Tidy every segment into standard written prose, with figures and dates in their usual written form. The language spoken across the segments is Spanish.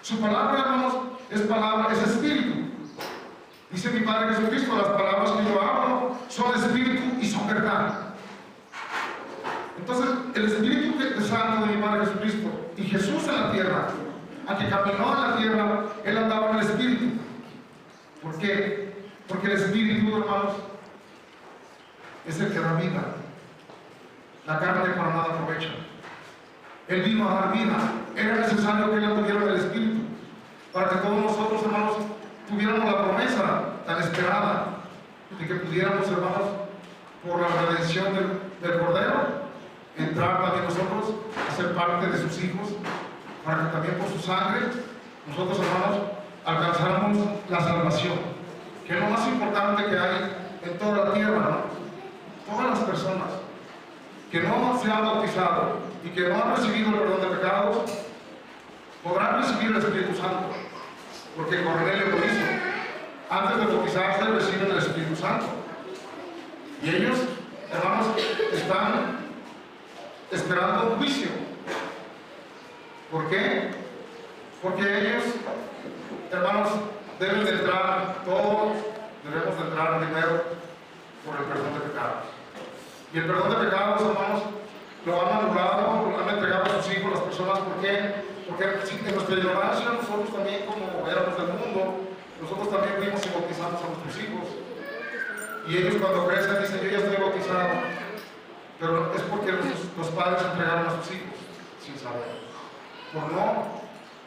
Su palabra, hermanos, es palabra, es espíritu. Dice mi Padre Jesucristo, las palabras que yo hablo son espíritu y son verdad. Entonces, el Espíritu Santo de mi Padre Jesucristo y Jesús en la tierra, aunque caminó en la tierra, Él andaba en el Espíritu. ¿Por qué? Porque el Espíritu, hermanos, es el que da vida. La carne para nada aprovecha. Él vino a dar vida. Era necesario que Él tuviera el Espíritu para que todos nosotros, hermanos, tuviéramos la promesa tan esperada de que pudiéramos, hermanos, por la redención del Cordero, entrar también nosotros a ser parte de sus hijos, para que también por su sangre nosotros, hermanos, alcanzáramos la salvación, que es lo más importante que hay en toda la tierra, ¿no? Todas las personas que no se han bautizado y que no han recibido el perdón de pecados podrán recibir el Espíritu Santo, porque Cornelio lo hizo. Antes de bautizarse reciben el Espíritu Santo, y ellos, hermanos, están esperando un juicio. ¿Por qué? Porque ellos, hermanos, deben de entrar, todos debemos de entrar primero por el perdón de pecados. Y el perdón de pecados, hermanos, lo han anulado, lo han entregado a sus hijos las personas. ¿Por qué? Porque en nuestra ignorancia, nosotros también, como éramos del mundo, nosotros también fuimos y bautizamos a nuestros hijos. Y ellos cuando crecen dicen, yo ya estoy bautizado. Pero es porque los padres entregaron a sus hijos sin saber, por no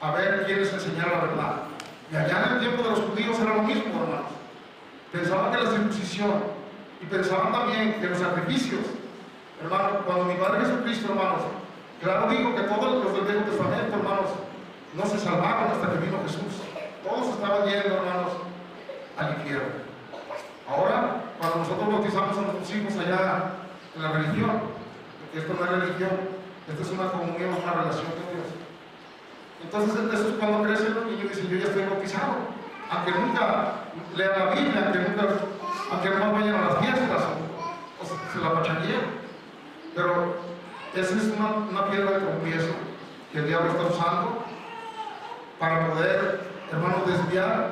haber quien les enseñara la verdad. Y allá en el tiempo de los judíos era lo mismo, hermanos. Pensaban que la circuncisión, y pensaban también que los sacrificios, hermanos, cuando mi Padre Jesucristo, hermanos, claro dijo que todos los del Viejo Testamento, hermanos, no se salvaron hasta que vino Jesús. Todos estaban yendo, hermanos, al infierno. Ahora, cuando nosotros bautizamos a nuestros hijos allá en la religión, porque esto no es religión, esto es una comunión, una relación con Dios. Entonces, eso es cuando crecen los niños y dicen, yo ya estoy bautizado, aunque nunca lean la Biblia, aunque no vayan a las fiestas o se la pachangueen. Pero esa es una piedra de tropiezo que el diablo está usando para poder, hermanos, desviar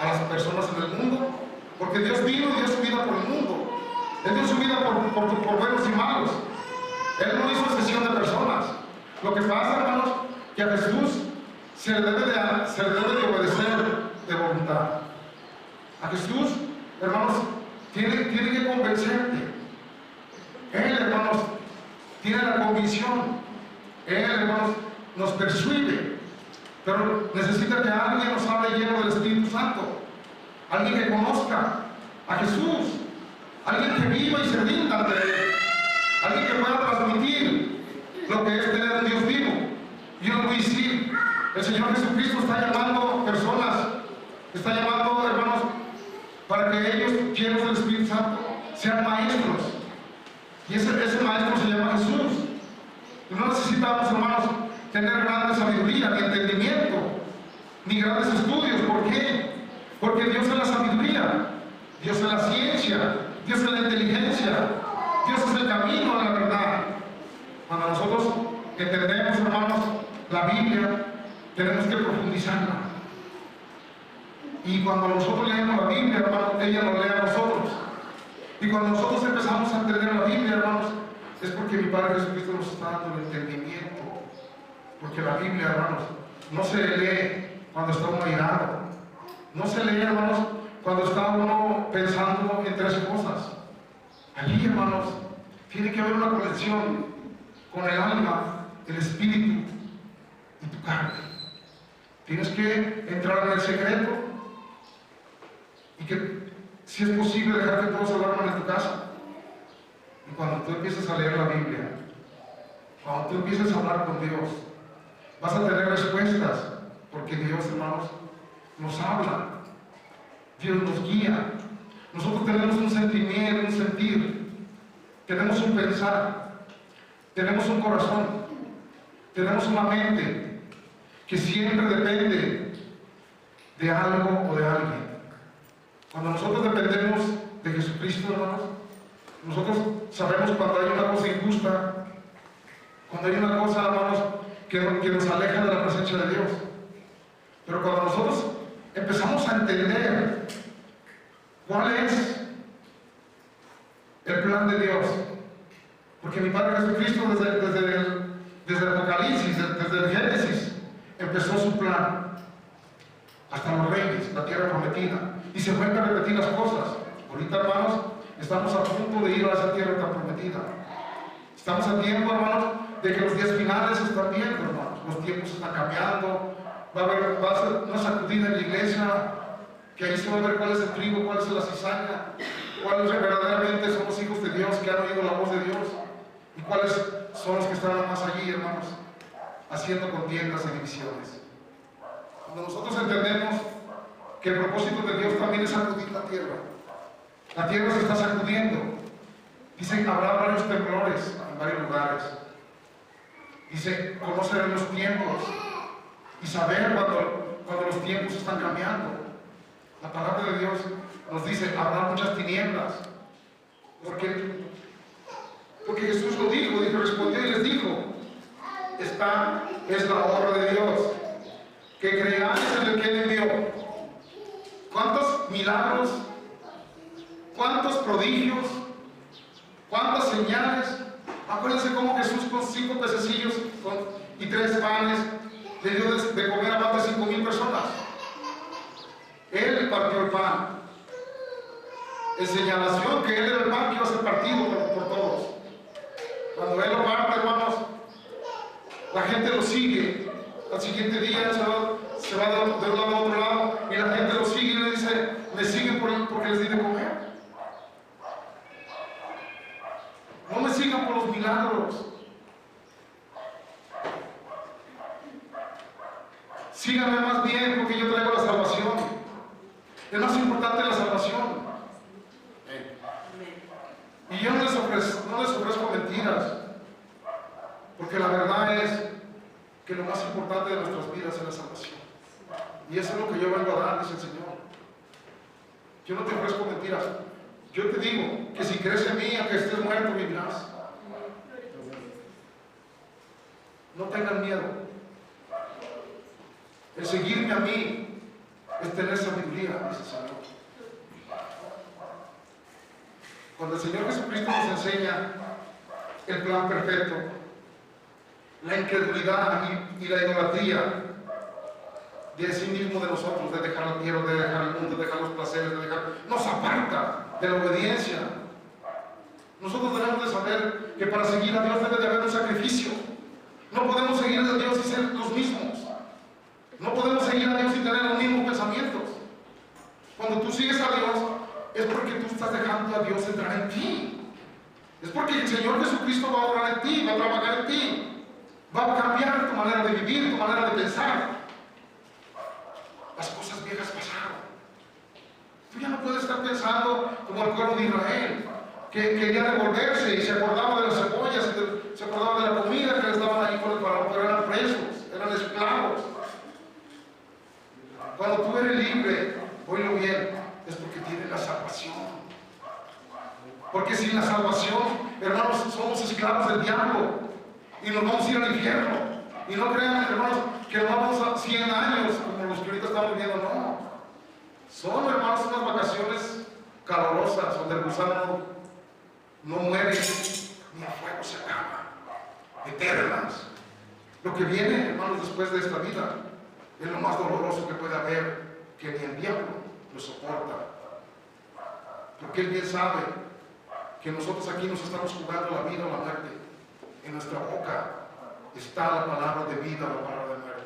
a las personas en el mundo, porque Dios vino y dio su vida por el mundo. Él dio su vida por buenos y malos. Él no hizo excepción de personas. Lo que pasa, hermanos, que a Jesús se le debe de obedecer de voluntad. A Jesús, hermanos, tiene que convencerte. Él, hermanos, tiene la convicción. Él, hermanos, nos persuade. Pero necesita que alguien nos hable lleno del Espíritu Santo. Alguien que conozca a Jesús. Alguien que viva y se rinda ante Él. Alguien que pueda transmitir lo que es tener a Dios vivo. Yo no voy a decir, el Señor Jesucristo está llamando personas, está llamando, hermanos, para que ellos, llenos del Espíritu Santo, sean maestros. Y ese maestro se llama Jesús. Y no necesitamos, hermanos, tener grande sabiduría, ni entendimiento, ni grandes estudios. ¿Por qué? Porque Dios es la sabiduría, Dios es la ciencia, Dios es la inteligencia, Dios es el camino a la verdad. Cuando nosotros entendemos, hermanos, la Biblia, tenemos que profundizarla. Y cuando nosotros leemos la Biblia, hermanos, ella nos lee a nosotros. Y cuando nosotros empezamos a entender la Biblia, hermanos, es porque mi Padre Jesucristo nos está dando el entendimiento. Porque la Biblia, hermanos, no se lee cuando está uno airado. No se lee, hermanos, cuando está uno pensando en tres cosas. Allí, hermanos, tiene que haber una conexión con el alma, el espíritu y tu carne. Tienes que entrar en el secreto y que, si es posible, dejar que todos se duerman en tu casa. Y cuando tú empieces a leer la Biblia, cuando tú empieces a hablar con Dios, vas a tener respuestas, porque Dios, hermanos, nos habla. Dios nos guía. Nosotros tenemos un sentimiento, un sentir, tenemos un pensar, tenemos un corazón, tenemos una mente que siempre depende de algo o de alguien. Cuando nosotros dependemos de Jesucristo, hermanos, nosotros sabemos cuando hay una cosa injusta, cuando hay una cosa, hermanos, que nos aleja de la presencia de Dios. Pero cuando nosotros empezamos a entender cuál es el plan de Dios, porque mi Padre Jesucristo desde el Apocalipsis, desde el Génesis, empezó su plan hasta los reyes, la tierra prometida, y se vuelven a repetir las cosas. Ahorita, hermanos, estamos a punto de ir a esa tierra tan prometida. Estamos a tiempo, hermanos, de que los días finales se están viendo, hermanos. Los tiempos están cambiando. Va a ser una sacudida en la iglesia, que ahí se va a ver cuál es el trigo, cuál es la cizaña, cuáles verdaderamente son los hijos de Dios que han oído la voz de Dios, y cuáles son los que están más allí, hermanos, haciendo contiendas y divisiones. Cuando nosotros entendemos que el propósito de Dios también es sacudir la tierra se está sacudiendo. Dicen que habrá varios temblores en varios lugares. Dice, conocer los tiempos y saber cuando los tiempos están cambiando. La palabra de Dios nos dice, habrá muchas tinieblas. Porque Jesús lo dijo, respondió y les dijo, esta es la obra de Dios, que creáis en el que Él envió. ¿Cuántos milagros? ¿Cuántos prodigios? ¿Cuántas señales? Acuérdense cómo Jesús con 5 pececillos y 3 panes le dio de comer a más de 5,000 personas. Él partió el pan. En señalación que Él era el pan que iba a ser partido por todos. Cuando Él lo parte, hermanos, la gente lo sigue. Al siguiente día se va de un lado a otro lado y la gente lo sigue y le dice, me siguen porque les di de comer. No me sigan por los milagros. Síganme más bien porque yo traigo la salvación. Es más importante la salvación. Y yo no les ofrezco mentiras, porque la verdad es que lo más importante de nuestras vidas es la salvación. Y eso es lo que yo vengo a dar, dice el Señor. Yo no te ofrezco mentiras. Yo te digo que si crees en mí, aunque estés muerto, vivirás. No tengan miedo. El seguirme a mí es tener sabiduría, dice el Señor. Cuando el Señor Jesucristo nos enseña el plan perfecto, la incredulidad y la idolatría de sí mismo de nosotros, de dejar la tierra, de dejar el mundo, de dejar los placeres, nos aparta de la obediencia. Nosotros debemos de saber que para seguir a Dios debe de haber un sacrificio. No podemos seguir a Dios y ser los mismos. No podemos seguir a Dios y tener los mismos pensamientos. Cuando tú sigues a Dios, es porque tú estás dejando a Dios entrar en ti. Es porque el Señor Jesucristo va a obrar en ti, va a trabajar en ti, va a cambiar tu manera de vivir, tu manera de pensar. Las cosas viejas pasaron. Tú ya no puedes estar pensando como el pueblo de Israel, que quería devolverse y se acordaba de las cebollas, se acordaba de la comida que les daban ahí por el faraón, pero eran presos, eran esclavos. Cuando tú eres libre, oílo bien, es porque tienes la salvación. Porque sin la salvación, hermanos, somos esclavos del diablo y nos vamos a ir al infierno. Y no crean, hermanos, que nos vamos a 100 años como los que ahorita estamos viviendo, no. Son, hermanos, unas vacaciones calorosas donde el gusano no muere ni el fuego se acaba, eternas. Lo que viene, hermanos, después de esta vida es lo más doloroso que puede haber, que ni el diablo lo soporta. Porque él bien sabe que nosotros aquí nos estamos jugando la vida o la muerte. En nuestra boca está la palabra de vida o la palabra de muerte.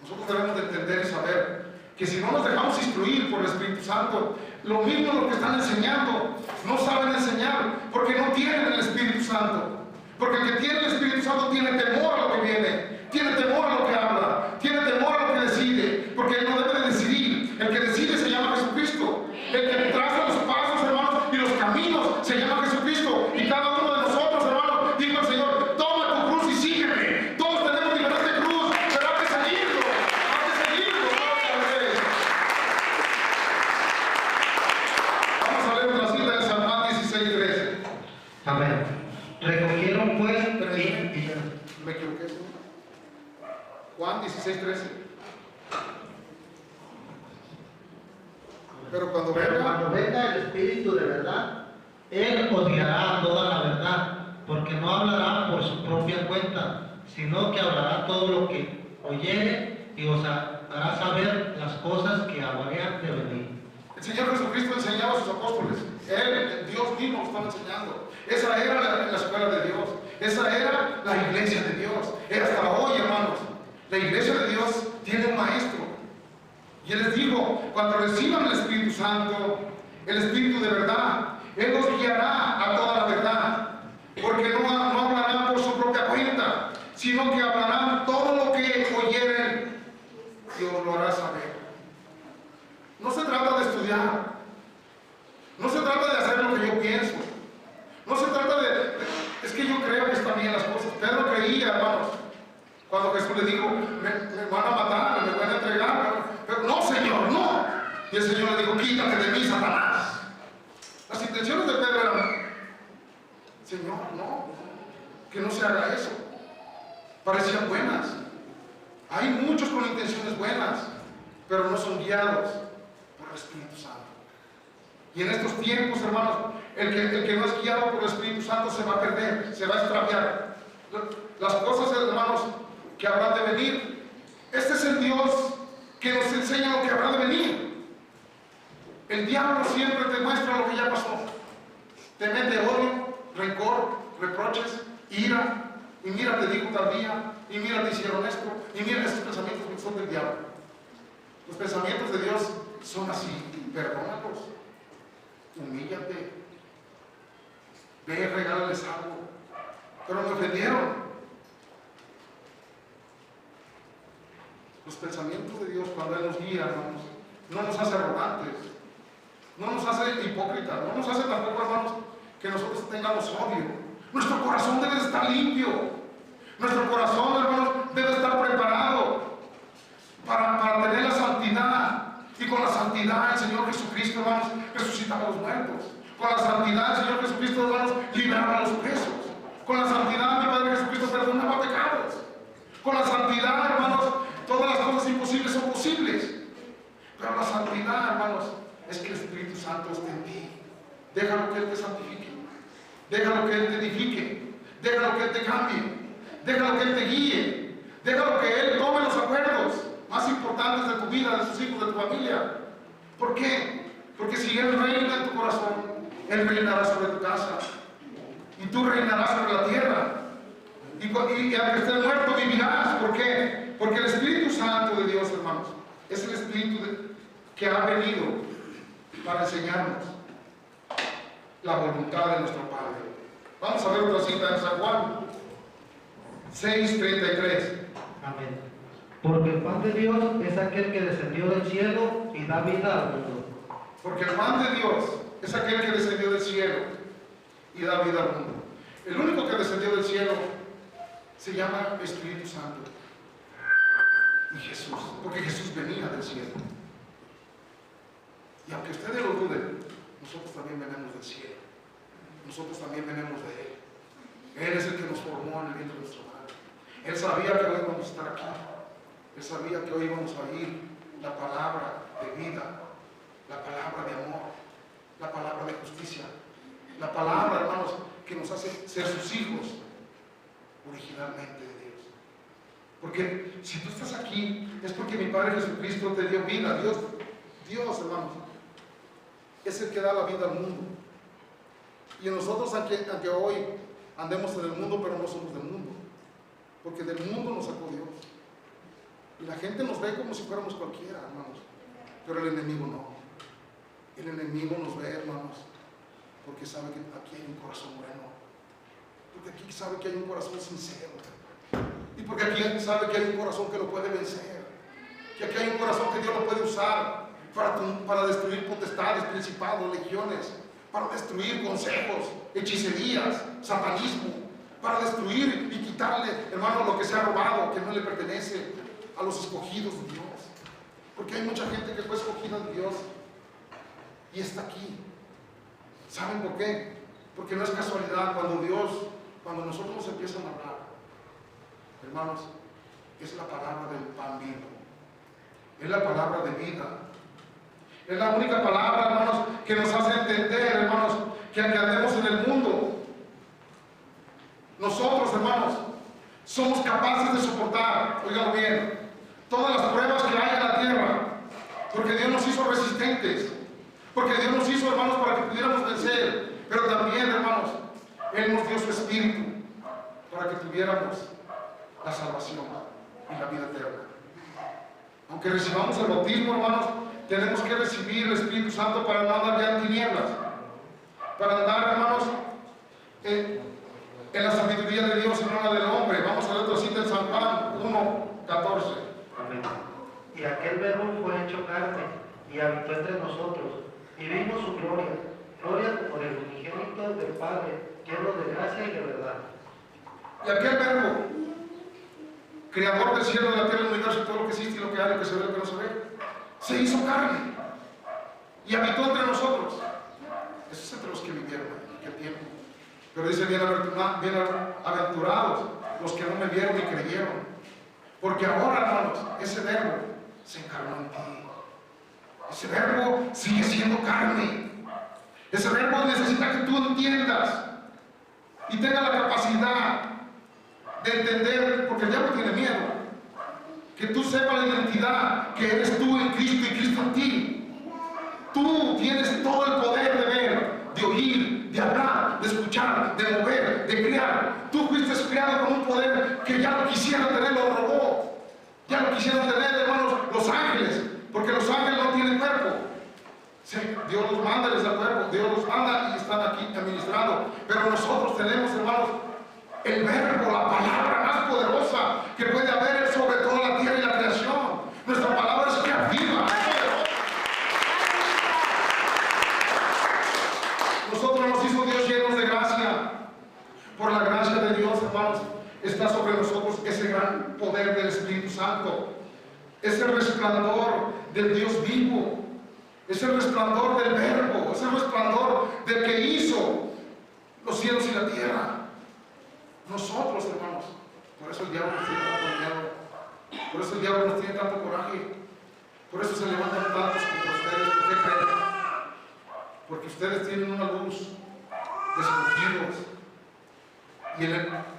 Nosotros debemos de entender y saber que si no nos dejamos instruir por el Espíritu Santo, lo mismo lo que están enseñando, no saben enseñar, porque no tienen el Espíritu Santo. Porque el que tiene el Espíritu Santo tiene temor a lo que viene, tiene temor a lo que habla, tiene temor a lo que decide, porque él no debe de decidir. El que decide se llama Jesucristo. El que traza los pasos, hermanos, y los caminos se llama Jesucristo. Y cada uno de nosotros, hermanos, dijo al Señor, toma tu cruz y sígueme. Todos tenemos diferente cruz, pero hay que seguirlo, Vamos a leer la cita de San Juan 16:13. Amén. Recogieron pues me equivoqué. Juan 16:13. Pero cuando Pero cuando venga el Espíritu de verdad, Él os guiará toda la verdad, porque no hablará por su propia cuenta, sino que hablará todo lo que oyere y os hará saber las cosas que habrían de venir. el Señor Jesucristo enseñaba a sus apóstoles. Él, Dios mismo, lo estaba enseñando. Esa era la escuela de Dios. Esa era la iglesia de Dios. Hasta hoy, hermanos, la iglesia de Dios tiene un maestro. Y Él les dijo, cuando reciban el Espíritu Santo, el Espíritu de verdad, Él los guiará a toda la verdad. Porque no hablarán por su propia cuenta, sino que hablarán todo lo que oyeren y os lo hará saber. No se trata de estudiar. No se trata de hacer lo que yo pienso. No se trata es que yo creo que están bien las cosas. Pedro creía, hermanos, cuando Jesús le dijo, me van a matar, me van a entregar. Pero no, Señor, no. Y el Señor le dijo, quítate de mí, Satanás. Las intenciones de Pedro eran, Señor, no, que no se haga eso. Parecían buenas. Hay muchos con intenciones buenas, pero no son guiados por el Espíritu Santo. Y en estos tiempos, hermanos, el que no es guiado por el Espíritu Santo se va a perder, se va a extraviar. Las cosas, hermanos, que habrán de venir. Este es el Dios que nos enseña lo que habrá de venir. El diablo siempre te muestra lo que ya pasó. Te mete odio, rencor, reproches, ira. Y mira, te dijo tal día, y mira, te hicieron esto, y mira, esos pensamientos son del diablo. Los pensamientos de Dios son así: perdónalos, humíllate, ve, regálales algo. Pero me ofendieron. Los pensamientos de Dios, cuando Él nos guía, hermanos, no nos hace arrogantes, no nos hace hipócritas, no nos hace tampoco, hermanos, que nosotros tengamos odio. Nuestro corazón debe estar limpio. Nuestro corazón, hermanos, debe estar preparado para tener la santidad. Y con la santidad el Señor Jesucristo, hermanos, resucitaba a los muertos. Con la santidad el Señor Jesucristo, hermanos, liberaba a los presos. Con la santidad mi Padre Jesucristo perdonaba pecados. Con la santidad, hermanos, todas las cosas imposibles son posibles. Pero la santidad, hermanos, es que el Espíritu Santo esté en ti. Déjalo que Él te santifique. Déjalo que Él te edifique. Déjalo que Él te cambie. Déjalo que Él te guíe. Déjalo que Él tome los acuerdos más importantes de tu vida, de tus hijos, de tu familia. ¿Por qué? Porque si Él reina en tu corazón, Él reinará sobre tu casa. Y tú reinarás sobre la tierra. Y aunque estés muerto, vivirás. ¿Por qué? Porque el Espíritu Santo de Dios, hermanos, es el Espíritu que ha venido para enseñarnos la voluntad de nuestro Padre. Vamos a ver otra cita en San Juan 6:33. Amén. Porque el pan de Dios es aquel que descendió del cielo y da vida al mundo. Porque el pan de Dios es aquel que descendió del cielo y da vida al mundo. El único que descendió del cielo se llama Espíritu Santo. Y Jesús, porque Jesús venía del cielo. Y aunque ustedes lo duden, nosotros también venimos del cielo. Nosotros también venimos de Él. Él es el que nos formó en el vientre de nuestra madre. Él sabía que hoy íbamos a estar aquí. Él sabía que hoy íbamos a oír la palabra de vida, la palabra de amor, la palabra de justicia, la palabra, hermanos, que nos hace ser sus hijos originalmente de Dios. Porque si tú estás aquí, es porque mi Padre Jesucristo te dio vida. Dios, hermanos, es el que da la vida al mundo. Y nosotros, aunque hoy andemos en el mundo, pero no somos del mundo. Porque del mundo nos sacó Dios. Y la gente nos ve como si fuéramos cualquiera, hermanos. Pero el enemigo no. El enemigo nos ve, hermanos, porque sabe que aquí hay un corazón bueno. Porque aquí sabe que hay un corazón sincero. Y porque aquí sabe que hay un corazón que lo puede vencer. Que aquí hay un corazón que Dios lo puede usar para destruir potestades, principados, legiones. Para destruir consejos, hechicerías, satanismo. Para destruir y quitarle, hermano, lo que se ha robado, que no le pertenece a los escogidos de Dios. Porque hay mucha gente que fue escogida de Dios y está aquí. ¿Saben por qué? Porque no es casualidad cuando nosotros nos empiezan a hablar, hermanos, es la palabra del pan vivo, es la palabra de vida, Es la única palabra, hermanos, que nos hace entender, hermanos, que aunque andemos en el mundo, nosotros, hermanos, somos capaces de soportar, óiganlo bien, todas las pruebas que hay en la tierra, porque Dios nos hizo resistentes, porque Dios nos hizo, hermanos, para que pudiéramos vencer, pero también, hermanos, Él nos dio su Espíritu para que tuviéramos la salvación y la vida eterna. Aunque recibamos el bautismo, hermanos, tenemos que recibir el Espíritu Santo para no andar ya en tinieblas, para andar, hermanos, en la sabiduría de Dios y no la del hombre. Vamos a ver otra cita en San Juan 1:14. Amén. Y aquel verbo fue hecho carne y habitó entre nosotros, y vimos su gloria, gloria como del unigénito del Padre, lleno de gracia y de verdad. Y aquel verbo, creador del cielo, de la tierra, del universo, y todo lo que existe y lo que hay, lo que se ve y lo que no se ve, se hizo carne y habitó entre nosotros. Eso es entre los que vivieron en aquel tiempo. Pero dice, bienaventurados los que no me vieron y creyeron. Porque ahora, hermanos, ese verbo se encarnó en ti. Ese verbo sigue siendo carne. Ese verbo necesita que tú entiendas y tengas la capacidad de entender, porque el diablo tiene miedo, que tú sepas la identidad que eres tú en Cristo y Cristo en ti. Tú tienes todo el poder de ver, de oír, de hablar, de escuchar, de mover, de crear. Tú fuiste creado con un poder que ya lo quisieran tener los robots, ya lo quisieran tener, hermanos, los ángeles, porque los ángeles no tienen cuerpo. Sí, Dios los manda, les da cuerpo, Dios los manda y están aquí administrando. Pero nosotros tenemos, hermanos, el verbo, la palabra más poderosa que puede haber sobre toda la tierra y la creación. Nuestra palabra es creativa. Nosotros nos hizo Dios llenos de gracia. Por la gracia de Dios, hermanos, está sobre nosotros ese gran poder del Espíritu Santo. Es el resplandor del Dios vivo. Es el resplandor del verbo. Es el resplandor del que hizo los cielos y la tierra. Nosotros, hermanos, por eso el diablo nos tiene tanto miedo, por eso el diablo nos tiene tanto coraje, por eso se levantan tantos contra ustedes. ¿Por qué creen? Porque ustedes tienen una luz de escogidos,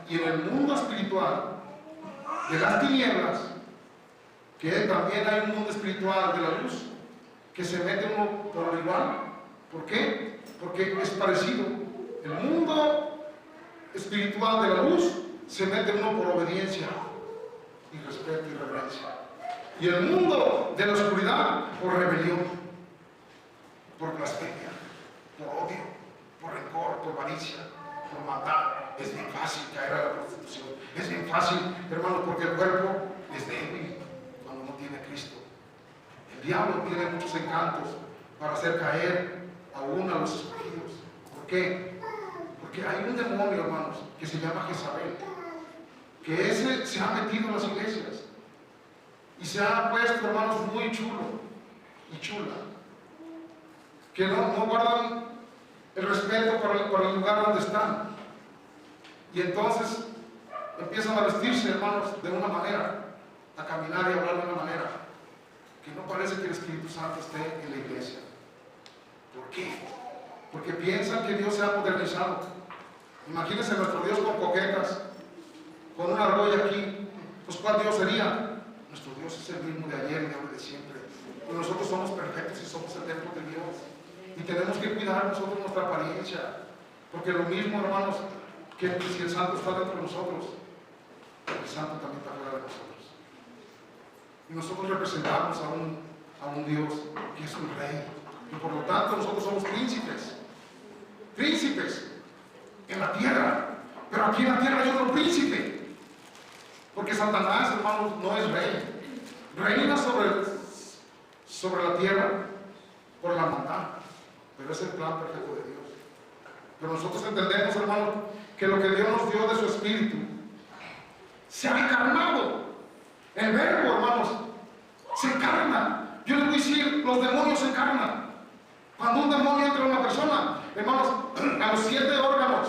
y en el mundo espiritual de las tinieblas, que también hay un mundo espiritual de la luz, que se mete uno por igual. ¿Por qué? Porque es parecido. El mundo espiritual de la luz se mete uno por obediencia y respeto y reverencia, y el mundo de la oscuridad por rebelión, por blasfemia, por odio, por rencor, por avaricia, por maldad. Es bien fácil caer a la prostitución, es bien fácil, hermanos, porque el cuerpo es débil cuando no tiene a Cristo. El diablo tiene muchos encantos para hacer caer aún a los escogidos. ¿Por qué? Porque hay un demonio, hermanos, que se llama Jezabel, que ese se ha metido en las iglesias y se ha puesto, hermanos, muy chulo y chula, que no guardan el respeto por el lugar donde están, y entonces empiezan a vestirse, hermanos, de una manera, a caminar y a hablar de una manera que no parece que el Espíritu Santo esté en la iglesia. ¿Por qué? Porque piensan que Dios se ha modernizado. Imagínense nuestro Dios con coquetas, con una argolla aquí. Pues ¿cuál Dios sería? Nuestro Dios es el mismo de ayer y de hoy y de siempre. Pues nosotros somos perfectos y somos el templo de Dios. Y tenemos que cuidar nosotros nuestra apariencia. Porque lo mismo, hermanos, que si el Santo está dentro de nosotros, el Santo también está fuera de nosotros. Y nosotros representamos a un Dios que es un rey. Y por lo tanto nosotros somos príncipes. Príncipes en la tierra, pero aquí en la tierra hay otro príncipe, porque Satanás, hermanos, no es rey, reina sobre la tierra por la maldad, pero es el plan perfecto de Dios. Pero nosotros entendemos, hermanos, que lo que Dios nos dio de su Espíritu se ha encarnado. El verbo, hermanos, se encarna. Yo les voy a decir, los demonios se encarnan. Cuando un demonio entra en una persona, hermanos, a los 7 órganos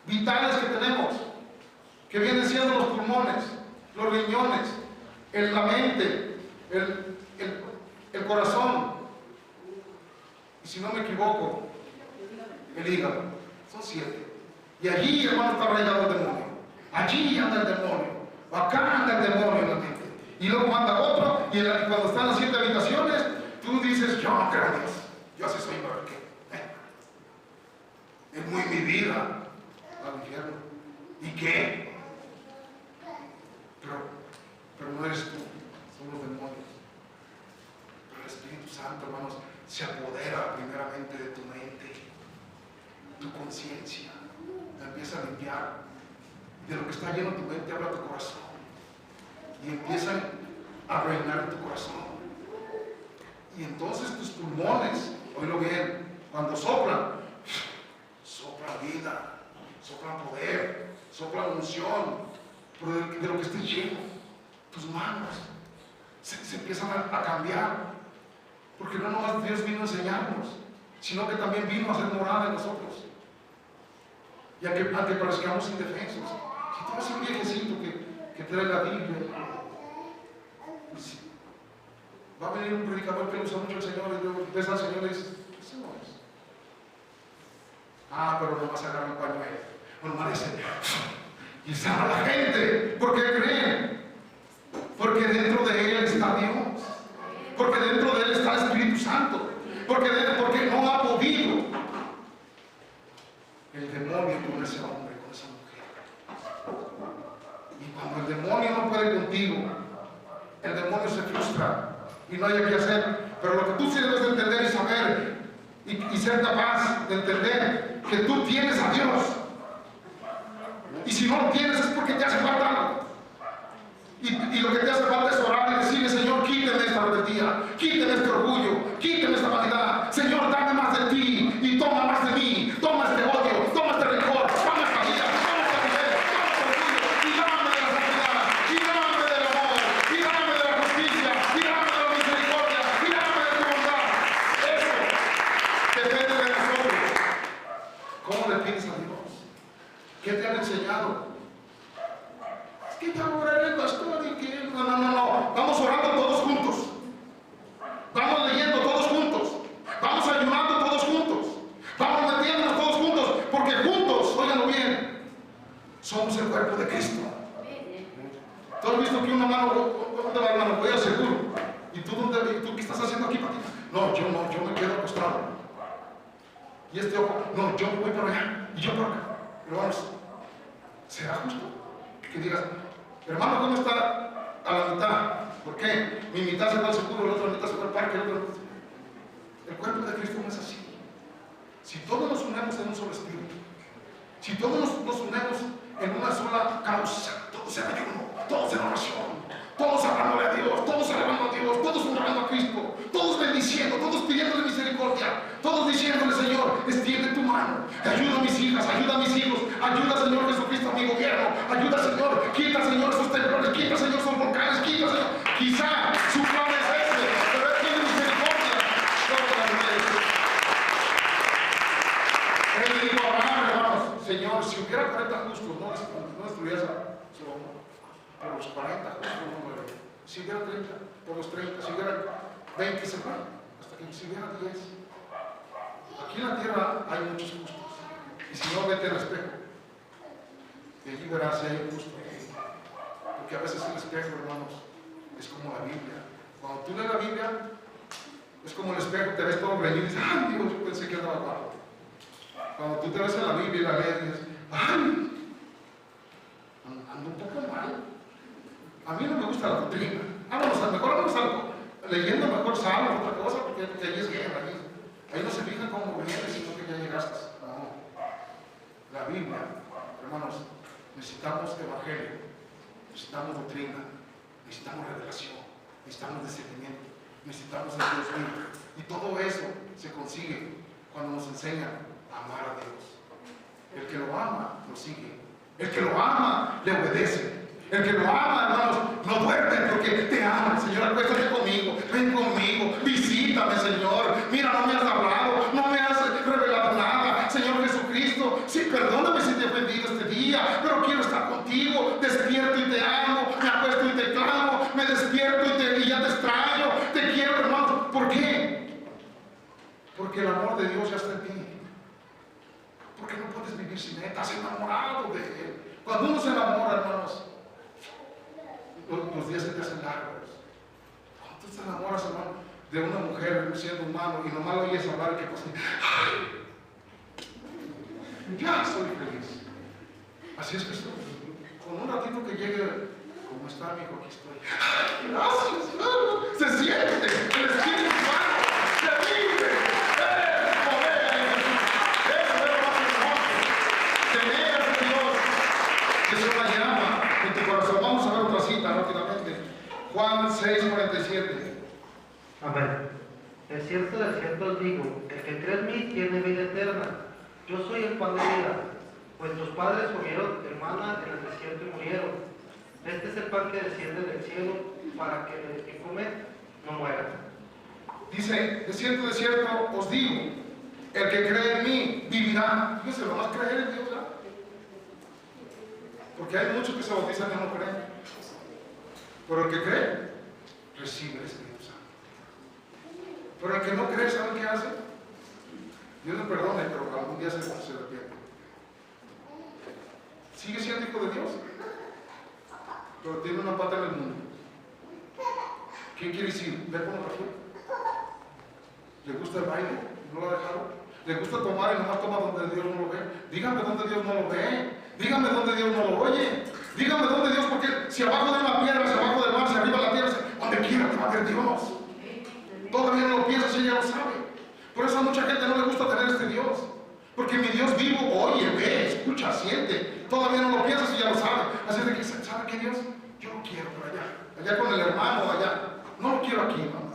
vitales que tenemos, que vienen siendo los pulmones, los riñones, la mente, el corazón y si no me equivoco, el hígado. Son 7. Y allí, hermano, está arraigado el demonio. Allí anda el demonio. Acá anda el demonio en la mente. Y luego manda otro, y cuando están las 7 habitaciones, tú dices, yo no creo en Dios. Yo así soy, ¿por qué? Es muy mi vida al infierno. ¿Y qué? Pero no eres tú, son los demonios. Pero el Espíritu Santo, hermanos, se apodera primeramente de tu mente, tu conciencia, la empieza a limpiar. De lo que está lleno tu mente habla tu corazón. Y empiezan a reinar en tu corazón. Y entonces tus pulmones, oílo bien, cuando soplan vida, soplan poder, soplan unción, de lo que esté lleno. Tus manos se empiezan a cambiar, porque no nomás Dios vino a enseñarnos, sino que también vino a hacer morada en nosotros, y a que parezcamos indefensos. Si tú eres un viejecito que trae la Biblia, pues, va a venir un predicador que usa mucho el Señor, y luego ves al Señor y dices, ese no es. Pero no vas a agarrar un pañuelo, no parece, y sana a la gente. ¿Por qué creen? Porque dentro de él está Dios, porque dentro de él está el Espíritu Santo, porque no ha podido el demonio con ese hombre, con esa mujer. Y cuando el demonio no puede contigo, el demonio se frustra y no hay qué hacer. Pero lo que tú sí debes de entender y saber y ser capaz de entender que tú tienes a Dios, y si no lo tienes es porque te hace falta algo. Y lo que te hace falta es orar y decirle, Señor, quíteme esta rebeldía, quíteme este orgullo, quíteme esta vanidad. Señor, dame más de ti y toma más de mí. Toma este odio, toma este rencor, toma esta vida, toma esta nivel, toma este orgullo, y dame de la santidad, y dame del amor, y dame de la justicia, y dame de la misericordia, y dame de tu bondad. Eso depende de nosotros. ¿Cómo le pides a Dios? ¿Qué te han enseñado? Es que ya oraré el pastor y que... No. Vamos orando todos juntos. Vamos leyendo todos juntos. Vamos ayunando todos juntos. Vamos metiéndonos todos juntos. Porque juntos, óiganlo bien, somos el cuerpo de Cristo. ¿Tú has visto que una mano, dónde va, hermano? Voy a seguro. ¿Y tú qué estás haciendo aquí, Patita? No, yo me quedo acostado. Y este ojo, no, yo voy para allá. Y yo para acá. Pero vamos, ¿será justo que digas, hermano, ¿cómo está? A la mitad? ¿Por qué? Mi mitad se va al seguro, la otra mitad se va al parque, el cuerpo de Cristo no es así. Si todos nos unemos en un solo espíritu, si todos nos unemos en una sola causa, todos en ayuno, todos en oración, todos hablándole a Dios, todos alabando a Dios, todos honrando a Cristo, todos bendiciendo, todos pidiéndole misericordia, todos diciéndole, Señor, extiende tu mano, ayuda a mis hijas, ayuda a mis hijos, ayuda, Señor Jesucristo, a mi gobierno, ayuda, Señor, quita, Señor, sus temblores, quita, Señor, sus volcanes, quita, Señor. Quizá su plan es ese, pero Él tiene misericordia. Él le dijo a Abraham, hermanos, Señor, si hubiera 40 justos, no destruías a Sodoma. Por los 40 justos no mueren. Si hubiera 30, por los 30, si hubiera 20 se van, hasta que si hubiera 10. Aquí en la tierra hay muchos justos. Y si no, vete al espejo. Y allí verás si hay un justo. Porque a veces el espejo, hermanos, es como la Biblia. Cuando tú lees la Biblia, es como el espejo, te ves todo reñido y dices, ay Dios, yo pensé que andaba guapo. Cuando tú te ves en la Biblia y la lees, dices, ay, ando un poco mal. A mí no me gusta la doctrina. Mejor leyendo mejor salmos, otra cosa, porque allí es guerra. Ahí no se fijan cómo vienes, sino que ya llegaste. No. La Biblia, hermanos, necesitamos evangelio, necesitamos doctrina, necesitamos revelación, necesitamos discernimiento, necesitamos el Dios vivo. Y todo eso se consigue cuando nos enseñan a amar a Dios. El que lo ama, lo sigue. El que lo ama, le obedece. El que lo ama, hermanos, no duerme porque te ama. Señor, acuéstate conmigo, ven conmigo, visítame, Señor. Mira, no me has hablado, no me has revelado nada. Señor Jesucristo, sí, perdóname si te he ofendido este día, pero quiero estar contigo. Despierto y te amo, me acuesto y te clamo, me despierto y ya te extraño, te quiero, hermano. ¿Por qué? Porque Porque el amor de Dios ya está en ti. Porque no puedes vivir sin Él. Estás enamorado de Él. Cuando uno se enamora, hermanos, los días se te hacen largos. Cuando tú te enamoras, hermano, de una mujer siendo humano y nomás lo oyes hablar, que pasa, ¡ay! Ya soy feliz. Así es que estoy. Con un ratito que llegue, ¿cómo está, amigo? Aquí estoy. ¡Ay, gracias, hermano! Se siente el Espíritu Santo, se vive. Es una llama en tu corazón. Vamos a ver otra cita rápidamente. Juan 6:47. Amén. De cierto os digo, el que cree en mí tiene vida eterna. Yo soy el pan de vida. Vuestros padres comieron hermana en el desierto y murieron. Este es el pan que desciende del cielo para que el que come no muera. Dice, de cierto os digo, el que cree en mí vivirá. Fíjense, lo más creer en Dios, ¿verdad? Porque hay muchos que se bautizan y no creen. Pero el que cree, recibe el Espíritu Santo. Pero el que no cree, ¿saben qué hace? Dios le perdone, pero algún día se arrepiente. Sigue siendo hijo de Dios, pero tiene una pata en el mundo. ¿Qué quiere decir? ¿Ver pornografía? ¿Le gusta el baile? ¿No lo ha dejado? ¿Le gusta tomar y nomás toma donde Dios no lo ve? Dígame dónde Dios no lo ve. Dígame dónde Dios no lo oye. Dígame dónde Dios, porque si abajo de una piedra, si abajo del mar, si arriba de la tierra, donde quiera te va a ver Dios. Todavía no lo piensas y ella lo sabe. Por eso a mucha gente no le gusta tener este Dios. Porque mi Dios vivo oye, ve, escucha, siente. Todavía no lo piensas y ya lo sabe. Así de que, ¿sabe qué Dios? Yo lo quiero por allá. Allá con el hermano, allá. No lo quiero aquí, hermano.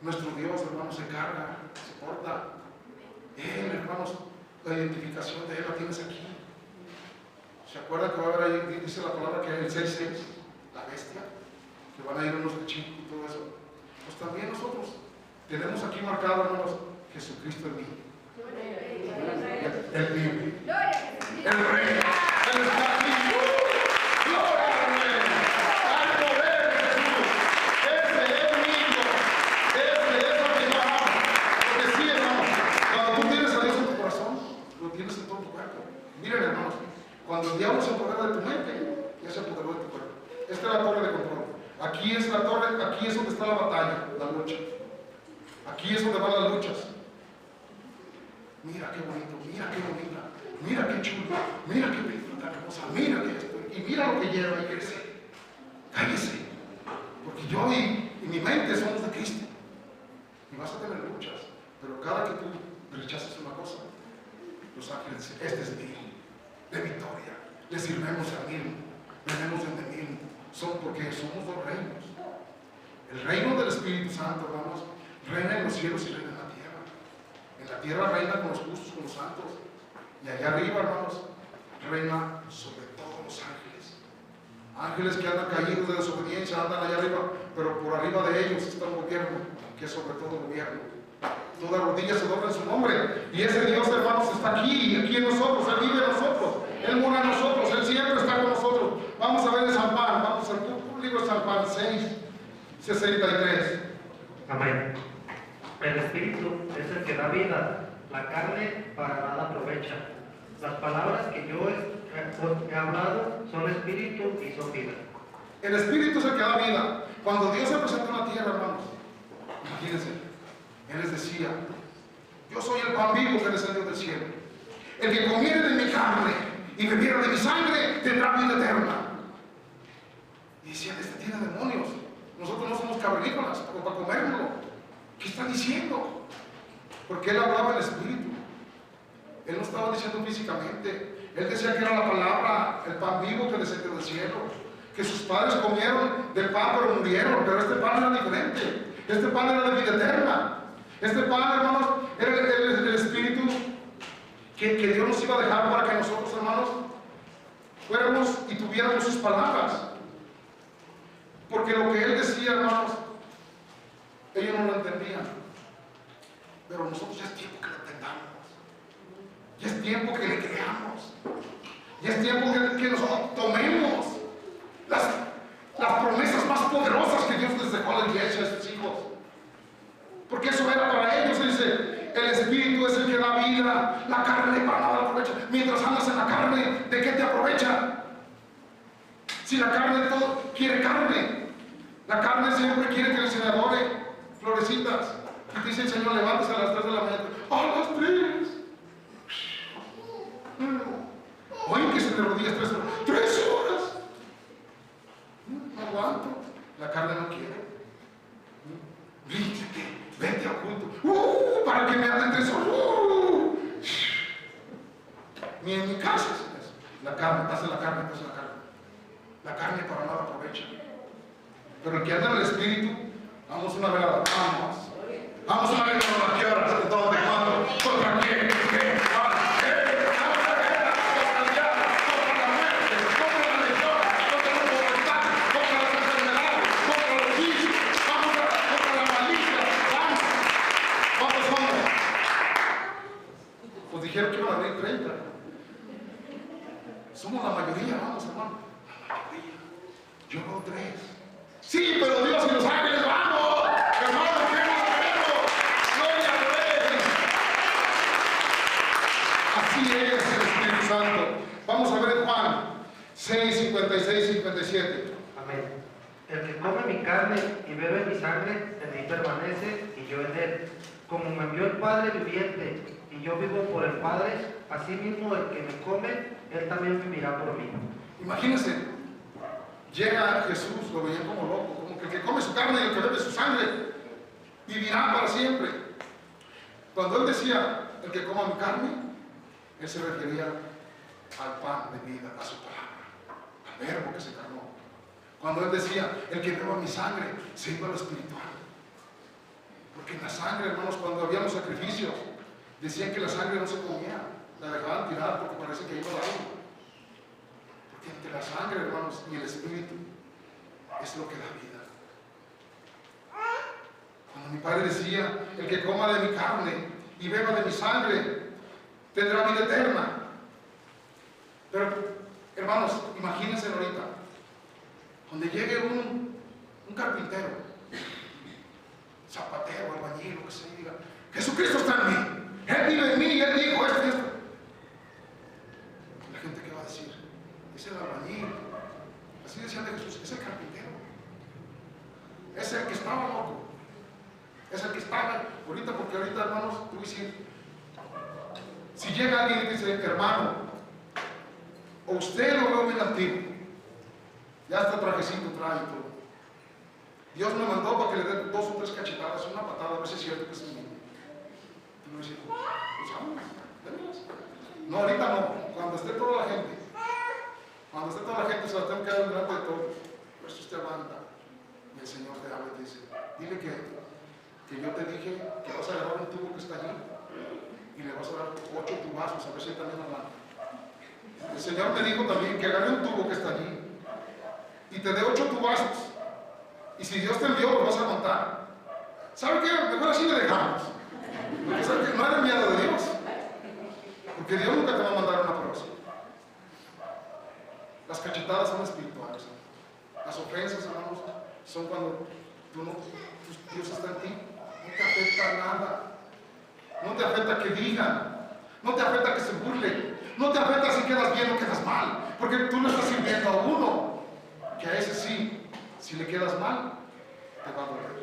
Nuestro Dios, hermano, se carga, se porta. Él, hermanos, la identificación de Él la tienes aquí. ¿Se acuerdan que va a haber ahí, dice la palabra que hay el 6:6, la bestia? Que van a ir unos cuchillos y todo eso. Pues también nosotros tenemos aquí marcado, hermanos, Jesucristo en mí. El vive. El Rey. Él está aquí. ¡Gloria al Rey! ¡Al poder de Jesús! Ese es mi hijo. Ese es lo que yo amo. Porque sí, hermanos, cuando tú tienes a Dios en tu corazón, lo tienes en todo tu cuerpo. Miren, hermanos, cuando el diablo se apodera de tu mente, ya se apoderó de tu cuerpo. Esta es la torre de control. Aquí es la torre, aquí es donde está la batalla, la lucha. Aquí es donde van las luchas. Mira qué bonito, mira qué bonita, mira qué chulo, mira qué película tan hermosa, mira que esto, y mira lo que lleva y crece. Cállese, porque yo y mi mente somos de Cristo. Y vas a tener luchas, pero cada que tú rechazas una cosa, los ángeles dicen, este es mío, de victoria, le sirvemos a mí, venimos de mí, son porque somos dos reinos. El reino del Espíritu Santo, hermanos, reina en los cielos y reina en la tierra. En la tierra reina con los justos, con los santos. Y allá arriba, hermanos, reina sobre todos los ángeles. Ángeles que andan caídos de desobediencia, andan allá arriba, pero por arriba de ellos está un gobierno, que es sobre todo el gobierno. Toda rodilla se dobla en su nombre. Y ese Dios, hermanos, está aquí en nosotros. Él vive en nosotros. Él mora en nosotros. Él siempre está con nosotros. Vamos a ver en San Juan. Vamos al libro de San Juan 6:63. Amén. El Espíritu es el que da vida, la carne para nada aprovecha. Las palabras que yo he hablado son espíritu y son vida. El Espíritu es el que da vida. Cuando Dios se presentó en la tierra, hermanos, imagínense, Él les decía, yo soy el pan vivo que descendió del cielo. El que comiere de mi carne y bebiera de mi sangre tendrá vida eterna. Y decían, este tiene demonios. Nosotros no somos cavernícolas para comérnoslo. ¿Qué está diciendo? Porque Él hablaba en espíritu. Él no estaba diciendo físicamente. Él decía que era la palabra, el pan vivo que descendió del cielo. Que sus padres comieron del pan pero murieron. Pero este pan era diferente. Este pan era de vida eterna. Este pan, hermanos, era el espíritu que Dios nos iba a dejar para que nosotros, hermanos, fuéramos y tuviéramos sus palabras. Porque lo que Él decía, hermanos, ellos no lo entendían. Pero nosotros ya es tiempo que lo entendamos. Ya es tiempo que le creamos. Ya es tiempo que nosotros tomemos las promesas más poderosas que Dios les dejó a la iglesia, a sus hijos. Porque eso era para ellos, dice, el Espíritu la carne para nada aprovecha. Mientras andas en la carne, ¿de qué te aprovecha? Si la carne todo quiere carne, la carne siempre quiere que se le adore, florecitas. Y dice el Señor, levántese a las 3 de la mañana. ¡A las 3! Oye, que se te rodillas 3 horas. ¡3 horas! No aguanto. La carne no quiere. Vete a culto. Para que me anden 3 horas. Ni en mi casa es eso. La carne, hace la carne, hace la carne. La carne para nada aprovecha. Pero el que anda en el Espíritu, vamos una velada. Vamos a ver ¿a qué horas? ¿Dónde? ¿Cuándo? ¿Contra quién? ¿Qué? Dijeron que iban a venir 30. Somos la mayoría, vamos, hermano. La mayoría. Yo veo 3. Sí, pero Dios y los ángeles, vamos. Hermano, ¿qué más queremos? Gloria a Dios. Así es el Espíritu Santo. Vamos a ver Juan 6, 56, 57. Amén. El que come mi carne y bebe mi sangre, en mí permanece y yo en él. Como me envió el Padre viviente y yo vivo por el Padre, así mismo el que me come, él también vivirá por mí. Imagínense, llega Jesús, lo veían como loco, como que el que come su carne y el que bebe su sangre vivirá para siempre. Cuando él decía, el que coma mi carne, él se refería al pan de vida, a su palabra, al verbo que se encarnó. Cuando él decía, el que beba mi sangre, se iba a lo espiritual. Porque en la sangre, hermanos, cuando había los sacrificios, decían que la sangre no se comía, la dejaban tirar porque parece que iba a algo. Porque entre la sangre, hermanos, y el espíritu es lo que da vida. Cuando mi padre decía, el que coma de mi carne y beba de mi sangre, tendrá vida eterna. Pero, hermanos, imagínense ahorita, donde llegue un carpintero, zapatero, albañil, lo que sea, y diga, Jesucristo está en mí. Él vive en mí y Él dijo esto y esto. La gente, ¿qué va a decir? Es el albañil. Así decían de Jesús, es el carpintero. Es el que estaba loco. Es el que estaba ahorita, porque ahorita, hermanos, tú dices, si llega alguien y dice, hermano, o usted lo veo bien antiguo, ya está trajecito, trae y todo. Dios me mandó para que le dé 2 o 3 cachetadas, una patada, a ver si es cierto que es mío. Y no decía, pues vamos, démelas. No, ahorita no, cuando esté toda la gente. Cuando esté toda la gente se la tengo que dar delante de todos. Por eso usted aguanta. Y el Señor te habla y te dice, dile que yo te dije que vas a agarrar un tubo que está allí y le vas a dar 8 tubazos a ver si también aguanta. El Señor me dijo también que agarre un tubo que está allí y te dé 8 tubazos. Y si Dios te envió, lo vas a aguantar. ¿Sabe qué? Mejor así le dejamos. Porque ¿sabe qué? No eres miedo de Dios. Porque Dios nunca te va a mandar una prueba así. Las cachetadas son espirituales. Las ofensas, hermanos, son cuando Dios está en ti. No te afecta nada. No te afecta que digan. No te afecta que se burlen. No te afecta si quedas bien o quedas mal. Porque tú no estás sirviendo a uno. Que a ese sí. Si le quedas mal, te va a doler.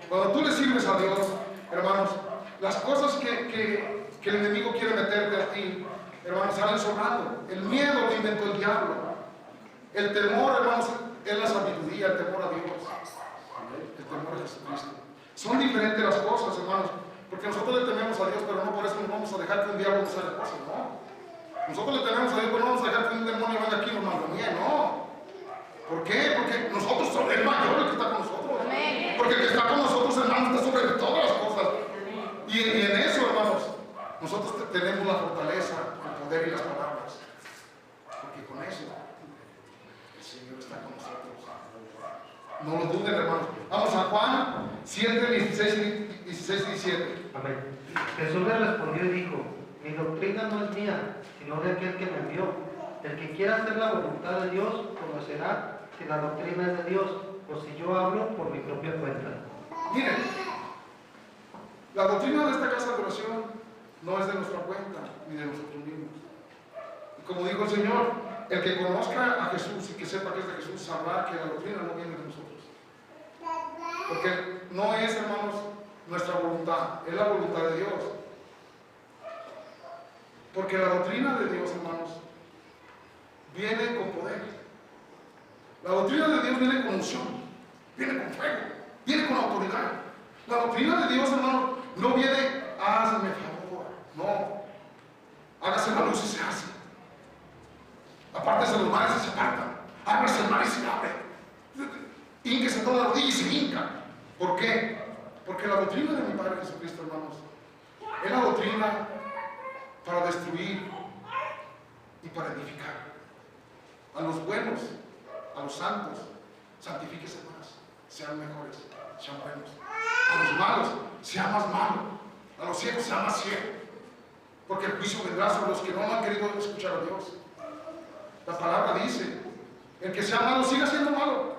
Cuando tú le sirves a Dios, hermanos, las cosas que el enemigo quiere meterte a ti, hermanos, salen sobrando. El miedo lo inventó el diablo. El temor, hermanos, es la sabiduría, el temor a Dios. El temor a Jesucristo. Son diferentes las cosas, hermanos, porque nosotros le tememos a Dios, pero no por eso nos vamos a dejar que un diablo nos haga cosas, no. Nosotros le tememos a Dios, pero no vamos a dejar que un demonio venga aquí y nos mangonee, no. ¿Por qué? Porque nosotros somos el mayor, el que está con nosotros. Amén. Porque el que está con nosotros, hermanos, está sobre todas las cosas. Y en eso, hermanos, nosotros tenemos la fortaleza, el poder y las palabras. Porque con eso, el Señor está con nosotros. No lo duden, hermanos. Vamos a Juan 7, 16 y 17. Amén. Jesús le respondió y dijo, mi doctrina no es mía, sino de aquel que me envió. El que quiera hacer la voluntad de Dios, conocerá si la doctrina es de Dios, o si yo hablo por mi propia cuenta. Miren, la doctrina de esta casa de oración no es de nuestra cuenta ni de nosotros mismos. Y como dijo el Señor, el que conozca a Jesús y que sepa que es de Jesús sabrá que la doctrina no viene de nosotros. Porque no es, hermanos, nuestra voluntad, es la voluntad de Dios. Porque la doctrina de Dios, hermanos, viene con poder. La doctrina de Dios viene con unción, viene con fuego, viene con autoridad. La doctrina de Dios, hermanos, no viene, hazme favor, no. Hágase la luz y se hace. Apártese los mares y se apartan. Ábrase el mar y se abre. Hínquese toda la rodilla y se hinca. ¿Por qué? Porque la doctrina de mi Padre Jesucristo, hermanos, es la doctrina para destruir y para edificar. A los buenos, a los santos, santifíquese más, sean mejores, sean buenos. A los malos, sea más malo. A los ciegos, sea más ciego. Porque el juicio vendrá sobre los que no han querido escuchar a Dios. La palabra dice, el que sea malo, siga siendo malo.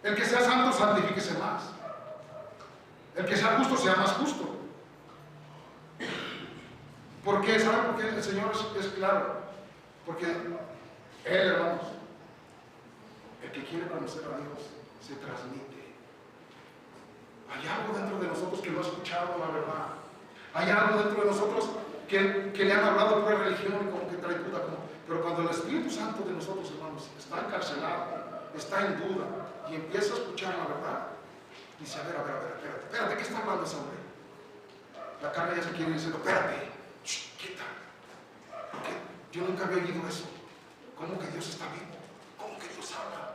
El que sea santo, santifíquese más. El que sea justo, sea más justo. ¿Por qué? ¿Saben por qué el Señor es claro? Porque Él, hermanos, el que quiere conocer a Dios, se transmite. Hay algo dentro de nosotros que no ha escuchado la verdad. Hay algo dentro de nosotros que le han hablado por religión y como que trae duda. Pero cuando el Espíritu Santo de nosotros, hermanos, está encarcelado, está en duda y empieza a escuchar la verdad, dice, a ver, espérate, ¿qué está hablando ese hombre? La carne ya se quiere decir, espérate, quita. Porque yo nunca había oído eso. ¿Cómo que Dios está vivo? ¿Cómo que Dios habla?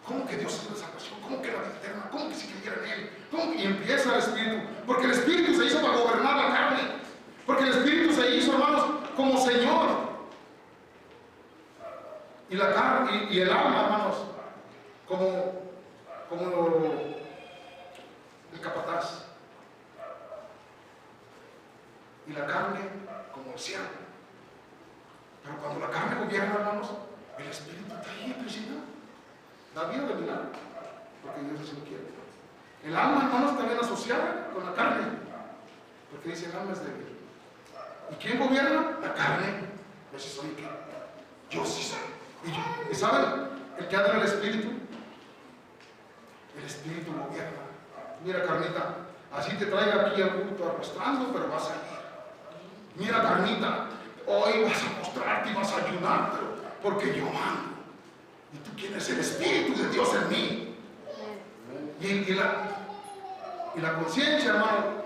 ¿Cómo que Dios es la salvación? ¿Cómo que la vida eterna? ¿Cómo que si creyera en Él? ¿Cómo? Y empieza el Espíritu. Porque el Espíritu se hizo para gobernar la carne. Porque el Espíritu se hizo, hermanos, como Señor. Y la carne y el alma, hermanos, como el capataz. Y la carne como el siervo. Pero cuando la carne gobierna, hermanos, el Espíritu está ahí presionado. Da vida de milagro, porque Dios así lo quiere. El alma, hermanos, también asociada con la carne, porque dice el alma es débil. ¿Y quién gobierna? La carne. Pues si soy qué, yo sí soy. ¿Y saben? El que anda en el Espíritu gobierna. Mira, carnita, así te traiga aquí al culto arrastrando, pero vas a ir. Mira, carnita, hoy vas a postrarte y vas a ayunar, porque yo mando. ¿Y tú quién es? El Espíritu de Dios en mí. Y la conciencia, hermano,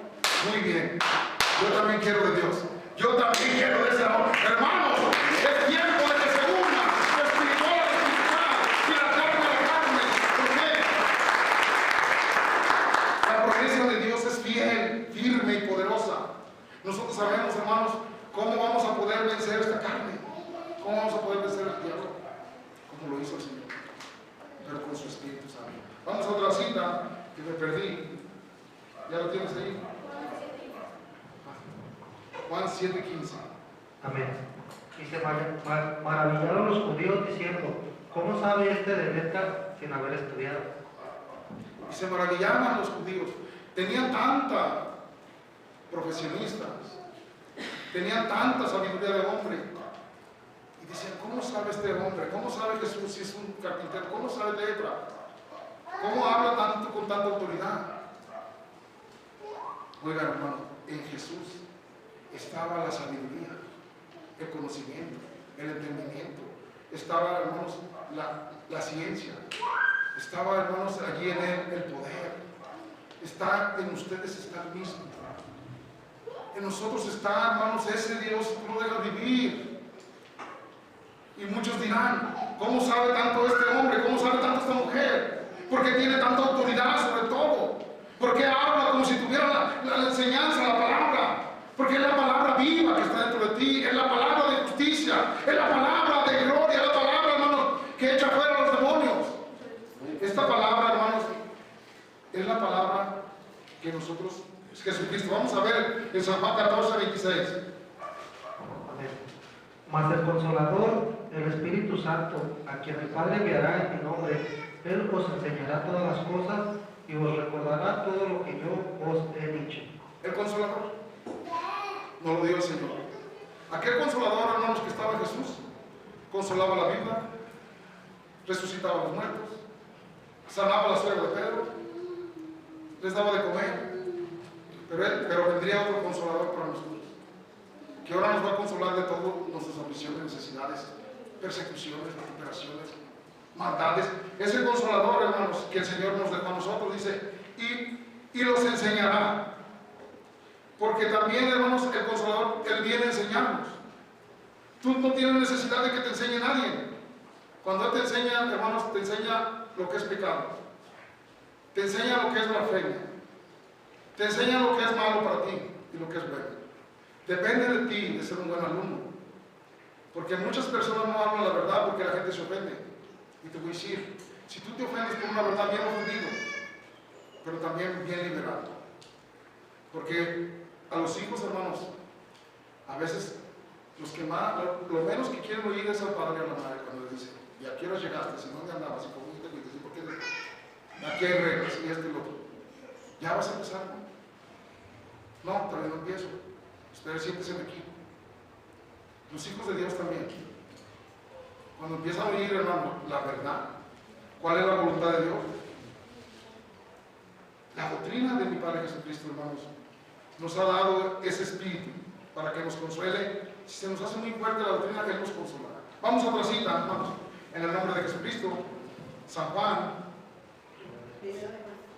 muy bien. Yo también quiero de Dios. Yo también quiero de ese amor. Hermanos, es tiempo de que se una lo espiritual a lo espiritual y la carne a la carne. ¿Por qué? La promesa de Dios es fiel, firme y poderosa. Nosotros sabemos, hermanos, cómo vamos a poder vencer esta carne. ¿Cómo vamos a poder vencer el diablo? Como lo hizo el Señor, pero con su Espíritu Santo. Vamos a otra cita que me perdí. ¿Ya lo tienes ahí? Juan 7:15. Amén. Y se maravillaron los judíos diciendo, ¿cómo sabe este de letra sin haber estudiado? Y se maravillaban los judíos. Tenían tanta profesionistas, tenían tanta sabiduría de hombre. Y decían, ¿cómo sabe este hombre? ¿Cómo sabe Jesús si es un carpintero? ¿Cómo sabe letra? ¿Cómo habla tanto con tanta autoridad? Oigan, hermano, en Jesús estaba la sabiduría, el conocimiento, el entendimiento. Estaba, hermanos, la ciencia. Estaba, hermanos, allí en Él el poder. Está en ustedes, está el mismo. En nosotros está, hermanos, ese Dios que no deja vivir. Y muchos dirán, ¿cómo sabe tanto este hombre? ¿Cómo sabe tanto esta mujer? ¿Por qué tiene tanta autoridad sobre todo? ¿Por qué habla como si tuviera la enseñanza, la palabra? Porque es la palabra viva que está dentro de ti, es la palabra de justicia, es la palabra de gloria, es la palabra, hermanos, que echa fuera a los demonios. Esta palabra, hermanos, es la palabra que nosotros, es Jesucristo. Vamos a ver en San Juan 14:26. Mas el Consolador, el Espíritu Santo, a quien el Padre enviará en mi nombre, Él os enseñará todas las cosas y os recordará todo lo que yo os he dicho. El Consolador. nos lo dio el Señor. Aquel consolador, hermanos, que estaba en Jesús, consolaba a la viuda, resucitaba a los muertos, sanaba a la suegra de Pedro, les daba de comer. Pero vendría otro consolador para nosotros, que ahora nos va a consolar de todas nuestras aflicciones, necesidades, persecuciones, recuperaciones, maldades. Es el consolador, hermanos, que el Señor nos dejó a nosotros, dice, y los enseñará. Porque también, hermanos, el consolador, Él viene a enseñarnos. Tú no tienes necesidad de que te enseñe nadie. Cuando Él te enseña, hermanos, te enseña lo que es pecado, te enseña lo que es blasfemia, te enseña lo que es malo para ti y lo que es bueno. Depende de ti de ser un buen alumno. Porque muchas personas no hablan la verdad porque la gente se ofende. Y te voy a decir, si tú te ofendes por una verdad, bien ofendido, pero también bien liberado. Porque a los hijos, hermanos, a veces los que más, lo menos que quieren oír es al padre y a la madre cuando les dice, ¿y a qué hora llegaste? Si no, ¿dónde andabas? ¿Y cómo te fuiste? ¿Por qué? ¿A qué reglas? Y esto y lo otro. ¿Ya vas a empezar? No, todavía no empiezo. Espera, siéntese aquí. Los hijos de Dios también. Cuando empiezan a oír, hermano, la verdad, ¿cuál es la voluntad de Dios? La doctrina de mi Padre Jesucristo, hermanos, nos ha dado ese espíritu para que nos consuele. Si se nos hace muy fuerte la doctrina, Él nos consolará. Vamos a otra cita, hermanos. En el nombre de Jesucristo, San Juan,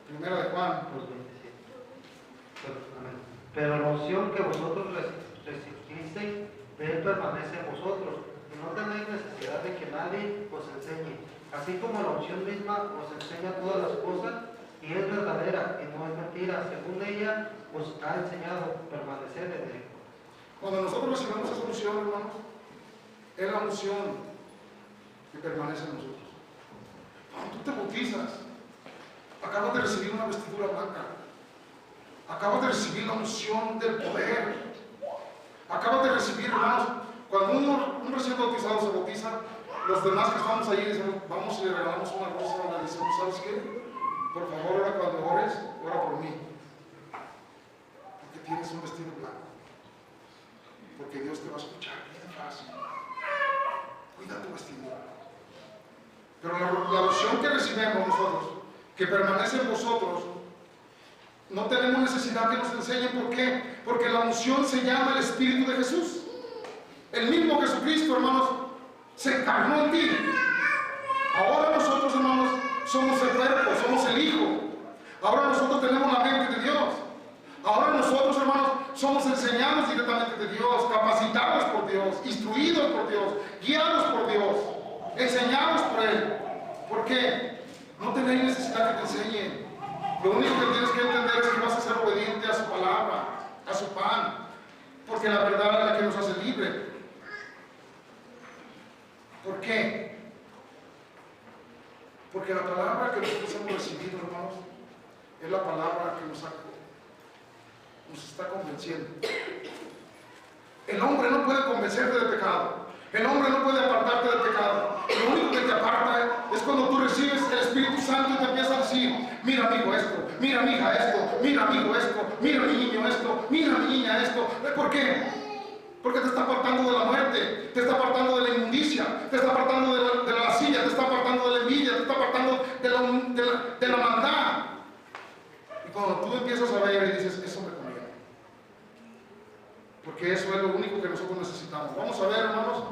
primera de Juan. Pero la unción que vosotros recibisteis, de Él permanece en vosotros, y no tenéis necesidad de que nadie os enseñe. Así como la unción misma os enseña todas las cosas, y es verdadera y no es mentira, según ella os ha enseñado, permanecer en Él. Cuando nosotros recibimos esa unción, hermanos, es la unción que permanece en nosotros. Cuando tú te bautizas, acabas de recibir una vestidura blanca, acabas de recibir la unción del poder, acabas de recibir, hermanos, cuando un recién bautizado se bautiza, los demás que estamos ahí dicen, vamos y le regalamos una rosa, le decimos, ¿sabes qué? Por favor, ahora cuando ores, ora por mí, porque tienes un vestido blanco, porque Dios te va a escuchar bien fácil. Cuida tu vestidura. Pero la unción que recibimos nosotros, que permanece en vosotros, no tenemos necesidad que nos enseñen. ¿Por qué? Porque la unción se llama el Espíritu de Jesús. El mismo Jesucristo, hermanos, se encarnó en ti. Ahora nosotros, hermanos, somos el cuerpo, somos el Hijo. Ahora nosotros tenemos la mente de Dios. Ahora nosotros, hermanos, somos enseñados directamente de Dios, capacitados por Dios, instruidos por Dios, guiados por Dios, enseñados por Él. ¿Por qué? No tenéis necesidad que te enseñen. Lo único que tienes que entender es que vas a ser obediente a su palabra, a su pan, porque la verdad es la que nos hace libres. ¿Por qué? Porque la palabra que nosotros hemos recibido, hermanos, es la palabra que nos está convenciendo. El hombre no puede convencerte del pecado. El hombre no puede apartarte del pecado. Lo único que te aparta es cuando tú recibes el Espíritu Santo y te empieza a decir, mira mi hijo esto, mira mi hija esto, mira mi hijo esto, mira mi niño esto, mira mi niña esto. ¿Por qué? Porque te está apartando de la muerte, te está apartando de la inmundicia, te está apartando de la lascivia, te está apartando de la envidia, te está apartando de la maldad. Y cuando tú empiezas a ver y dices, eso me conviene, porque eso es lo único que nosotros necesitamos. Vamos a ver, hermanos,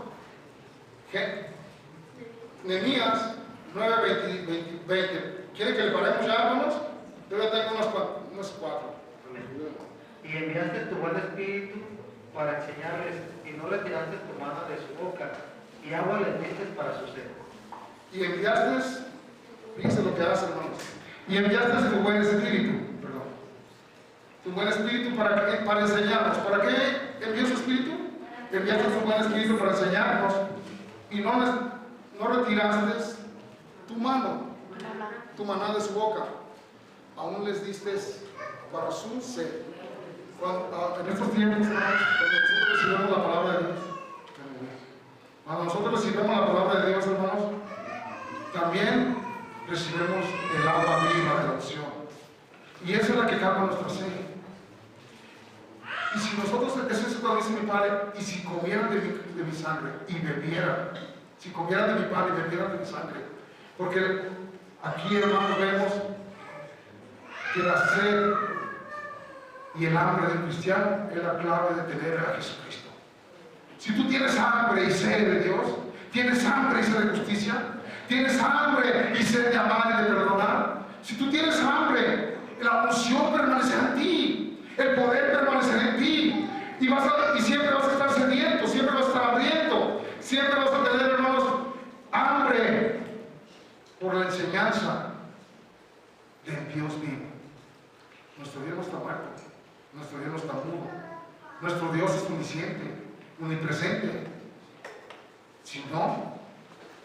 Nehemías 9:20. ¿Quieren que le paremos ya, hermanos? Yo ya tengo unos 4. Y enviaste tu buen espíritu para enseñarles, y no retiraste tu mano de su boca, y agua les diste para su sed. Y enviaste, fíjense lo que hace, hermanos, y enviaste tu buen espíritu, tu buen espíritu para enseñarnos. ¿Para qué envió su espíritu? Enviaste tu buen espíritu para enseñarnos, y no retiraste tu maná de su boca, aún les diste para su sed. En estos tiempos, hermanos, cuando nosotros recibimos la palabra de Dios, cuando nosotros recibimos la palabra de Dios, hermanos, también recibimos el agua viva de la unción, y esa es la que calma nuestra sed. Y si nosotros, eso es cuando dice mi Padre, y si comieran de mi sangre y bebieran, si comieran de mi pan y bebieran de mi sangre, porque aquí, hermanos, vemos que la sed y el hambre del cristiano es la clave de tener a Jesucristo. Si tú tienes hambre y sed de Dios, tienes hambre y sed de justicia, tienes hambre y sed de amar y de perdonar, si tú tienes hambre, la unción permanecerá en ti, el poder permanecerá en ti, y siempre vas a estar sediento, siempre vas a estar hambriento, siempre vas a tener, hermanos, hambre por la enseñanza del Dios vivo. Nuestro Dios no está muerto, nuestro Dios no está mudo, nuestro Dios es omnisciente, omnipresente. Si no,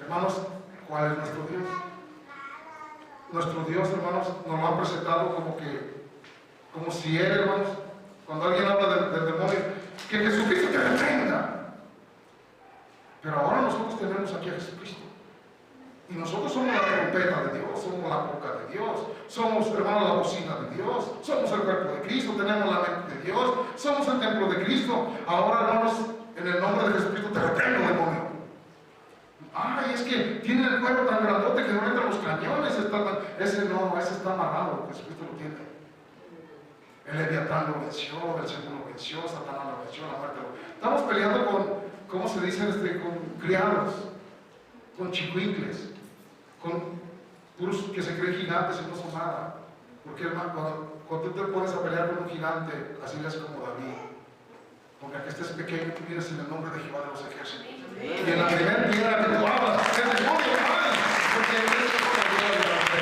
hermanos, ¿cuál es nuestro Dios? Nuestro Dios, hermanos, nos lo han presentado como si Él, hermanos, cuando alguien habla del demonio, que Jesucristo te reprenda. Pero ahora nosotros tenemos aquí a Jesucristo. Y nosotros somos la trompeta de Dios, somos la boca de Dios, somos, hermanos, la bocina de Dios, somos el cuerpo de Cristo, tenemos la mente de Dios, somos el templo de Cristo. Ahora, hermanos, en el nombre de Jesucristo te reprendo, demonio. Ay, es que tiene el cuerpo tan grandote que no entra los cañones. Ese está amarrado, Jesucristo lo tiene. El Leviatán lo venció, el Señor lo venció, Satanás lo venció, la muerte lo venció. Estamos peleando con, ¿cómo se dice? Con criados, con chicuincles, con puros que se creen gigantes y no son nada. Porque, hermano, cuando tú te pones a pelear con un gigante, así le haces como David. Porque aunque estés pequeño, tú vienes en el nombre de Jehová de los ejércitos. Y en la primera piedra que tú hablas, es demonio, hermano, porque eres como Dios de la fe.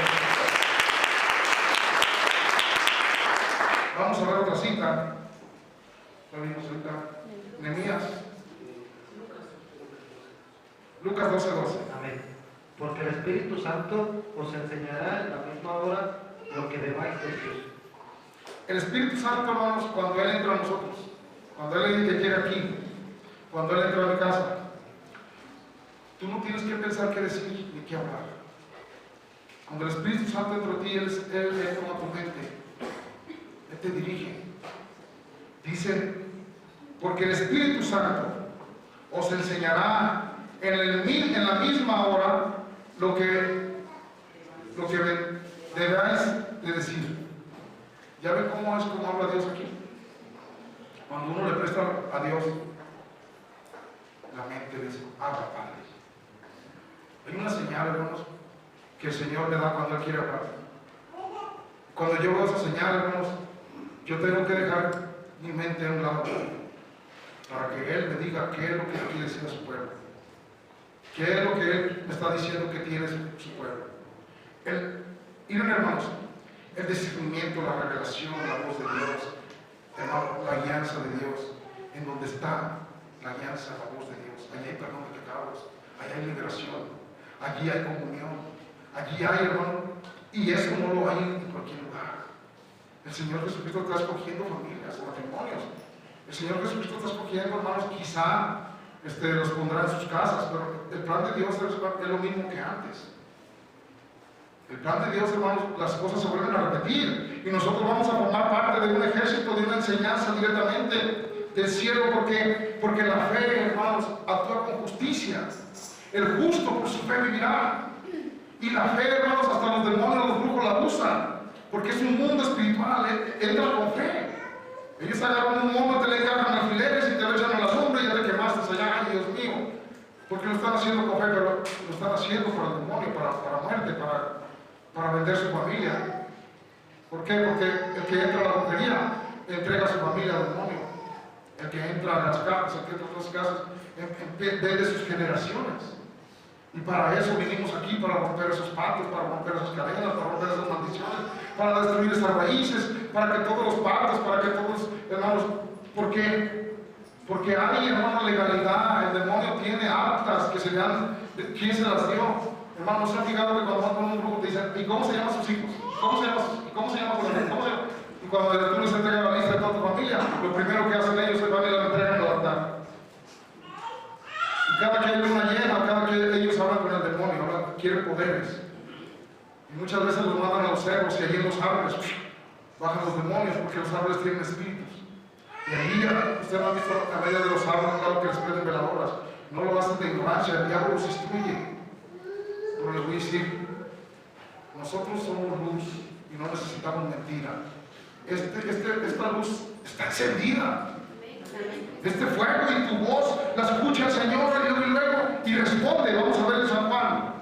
Vamos a ver otra cita. ¿La vimos ahorita? Nehemías. Lucas 12:12. Amén. Porque el Espíritu Santo os enseñará en la misma hora lo que debáis decir. El Espíritu Santo, hermanos, cuando Él entra a nosotros, cuando Él llega aquí, cuando Él entra a mi casa, tú no tienes que pensar qué decir ni qué hablar. Cuando el Espíritu Santo entra a ti, Él entra a tu mente, Él te dirige. Dice, porque el Espíritu Santo os enseñará en la misma hora lo que debáis de decir. ¿Ya ven cómo es como habla Dios aquí? Cuando uno le presta a Dios la mente, dice, habla, Padre. Hay una señal, hermanos, que el Señor me da cuando Él quiere hablar. Cuando yo veo esa señal, hermanos, yo tengo que dejar mi mente a un lado para que Él me diga qué es lo que Él quiere decir a su pueblo, qué es lo que Él me está diciendo que tiene su pueblo. Miren, hermanos, el discernimiento, la revelación, la voz de Dios, hermano, la alianza de Dios, en donde está la alianza, la voz de Dios, allí hay perdón de pecados, allí hay liberación, allí hay comunión, allí hay, hermano, y eso no lo hay en cualquier lugar. El Señor Jesucristo está escogiendo familias, matrimonios. El Señor Jesucristo está escogiendo, hermanos, quizá los pondrá en sus casas, pero el plan de Dios es lo mismo que antes. El plan de Dios, hermanos, las cosas se vuelven a repetir y nosotros vamos a formar parte de un ejército, de una enseñanza directamente del cielo, porque la fe, hermanos, actúa con justicia. El justo por su fe vivirá. Y la fe, hermanos, hasta los demonios, los brujos la usan, porque es un mundo espiritual, entra con fe. Ellos agarran un mundo, te le encajan alfileres y te lo echan a la sombra y ya te quemaste allá. Ay, Dios mío, porque lo están haciendo con fe, pero lo están haciendo para el demonio, para muerte, para vender su familia. ¿Por qué? Porque el que entra a la brujería entrega su familia al demonio. El que entra a las casas, el que entra a las casas, vende sus generaciones. Y para eso vinimos aquí, para romper esos pactos, para romper esas cadenas, para romper esas maldiciones, para destruir esas raíces, para que todos los pactos, para que todos, hermanos, porque hay, hermano, legalidad. El demonio tiene actas que se le dan. ¿Quién se las dio? Hermanos, ¿se han fijado que cuando van con un grupo te dicen, ¿y cómo se llaman sus hijos? ¿Cómo se llama su hijo? Y cuando tú les entregas la lista de toda tu familia, lo primero que hacen ellos es van y la entregan al altar. Y cada que hay luna llena, cada que ellos hablan con el demonio, quieren poderes. Y muchas veces los mandan a los cerros y allí en los árboles bajan los demonios, porque los árboles tienen espíritus. Y ahí, usted no ha visto a medio de los árboles, claro que les prenden veladoras. No lo hacen de ignorancia, el diablo los instruye. Pero les voy a decir, nosotros somos luz y no necesitamos mentira. Esta luz está encendida. Este fuego y tu voz la escucha el Señor y responde. Vamos a ver en San Juan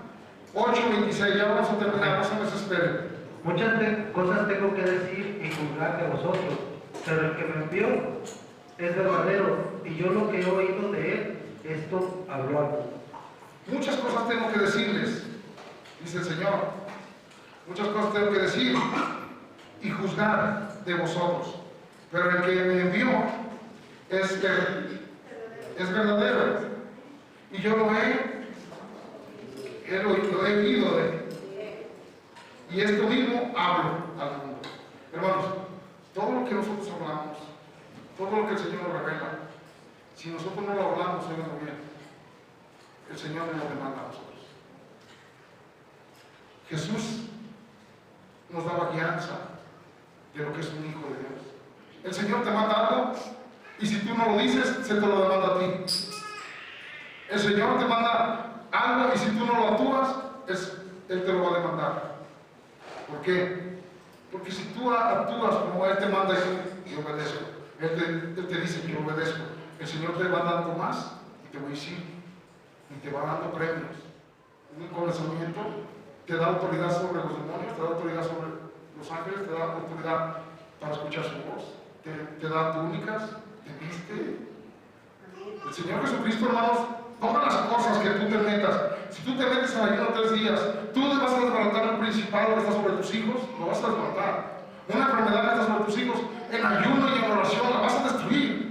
8:26. Ya vamos a terminar, no se desesperen. Muchas cosas tengo que decir y juzgar de vosotros, pero el que me envió es verdadero, y yo lo que he oído de él, esto habló algo. Muchas cosas tengo que decirles, dice el Señor. Muchas cosas tengo que decir y juzgar de vosotros, pero el que me envió es verdadero, y yo lo he oído de él. Y esto mismo hablo al mundo. Hermanos, todo lo que nosotros hablamos, todo lo que el Señor nos revela, si nosotros no lo hablamos, oiganlo bien, el Señor nos lo demanda a nosotros. Jesús nos daba guianza de lo que es un hijo de Dios. El Señor te manda algo y si tú no lo dices, se te lo demanda a ti. El Señor te manda algo y si tú no lo actúas, Él te lo va a demandar. ¿Por qué? Porque si tú actúas como Él te manda y obedezco, Él te dice que obedezco, el Señor te va dando más y te va a decir, y te va dando premios. Un conocimiento te da autoridad sobre los demonios, te da autoridad sobre los ángeles, te da autoridad para escuchar su voz, te da túnicas, te viste. El Señor Jesucristo, hermanos, todas las cosas que tú te metas, si tú te metes en ayuno 3 días, tú le vas a desbaratar un principado que está sobre tus hijos, lo vas a desbaratar. Una enfermedad que está sobre tus hijos, en ayuno y en oración, la vas a destruir.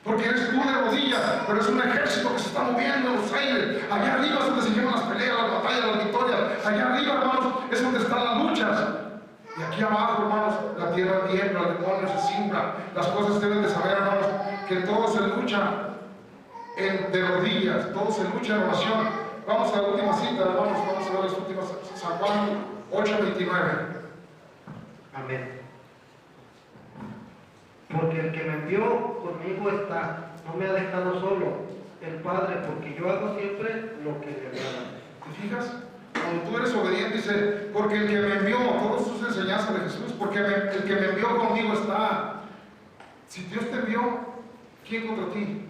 Porque eres tú de rodillas, pero es un ejército que se está moviendo en los aires. Allá arriba es donde se llevan las peleas, las batallas, las victorias. Allá arriba, hermanos, es donde están las luchas. Y aquí abajo, hermanos, la tierra tiembla, el demonio se cimbra. Las cosas deben de saber, hermanos, que todo se lucha de rodillas, todo se lucha en oración. Vamos a la última cita, hermanos, vamos a ver las últimas, San Juan 8:29. Amén. Porque el que me envió conmigo está, no me ha dejado solo, el Padre, porque yo hago siempre lo que le agrada. ¿Te fijas? Cuando tú eres obediente, dice, porque el que me envió, todas sus enseñanzas de Jesús, porque el que me envió conmigo está. Si Dios te envió, ¿quién contra ti?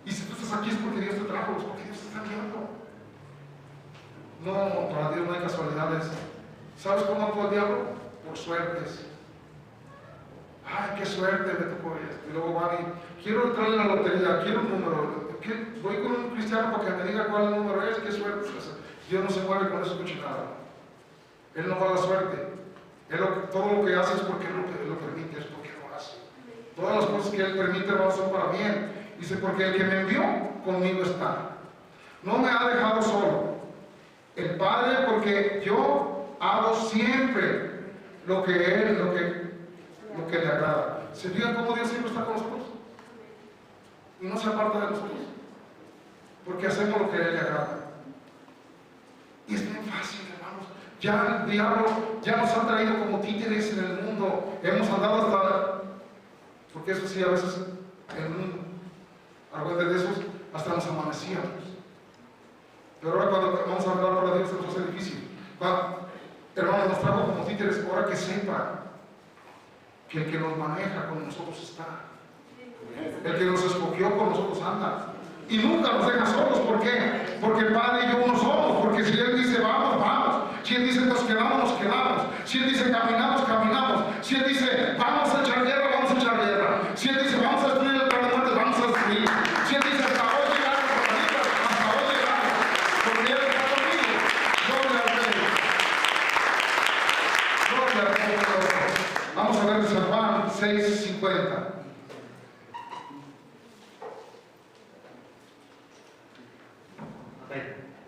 Y si tú estás aquí es porque Dios te trajo, es porque Dios te está enviando. No, para Dios no hay casualidades. ¿Sabes cómo actúa el diablo? Por suertes. Ay, qué suerte me tocó esto. Y luego van y quiero entrar en la lotería, quiero un número. Voy con un cristiano para que me diga cuál número es, qué suerte es esa. Dios no se mueve con eso cochinada. Él no da la suerte. Todo lo que hace es porque Él lo permite, es porque lo hace. Todas las cosas que Él permite son para bien. Dice, porque el que me envió conmigo está. No me ha dejado solo. El Padre, porque yo hago siempre lo que le agrada. ¿Se fijan cómo Dios siempre está con nosotros? Y no se aparta de nosotros. Porque hacemos lo que a Él le agrada. Y es bien fácil, hermanos. Ya el diablo ya nos ha traído como títeres en el mundo. Hemos andado hasta, porque eso sí, a veces en un argüente de esos, hasta nos amanecíamos. Pero ahora cuando vamos a hablar para Dios se nos hace difícil. Hermanos, nos trajo como títeres, ahora que sepa que el que nos maneja con nosotros está. El que nos escogió con nosotros anda. Y nunca nos deja solos. ¿Por qué? Porque el Padre y yo uno somos. Porque si Él dice vamos, vamos. Si Él dice nos quedamos, nos quedamos. Si Él dice caminamos, caminamos. Si Él dice vamos a echar guerra, vamos a echar guerra. Si Él dice vamos a destruir el plan de muerte, vamos a destruir. Si Él dice hasta hoy llegamos, hasta hoy llegamos. Porque Él está conmigo. Gloria al Rey. Gloria al Rey. Vamos a ver San Juan 6:50.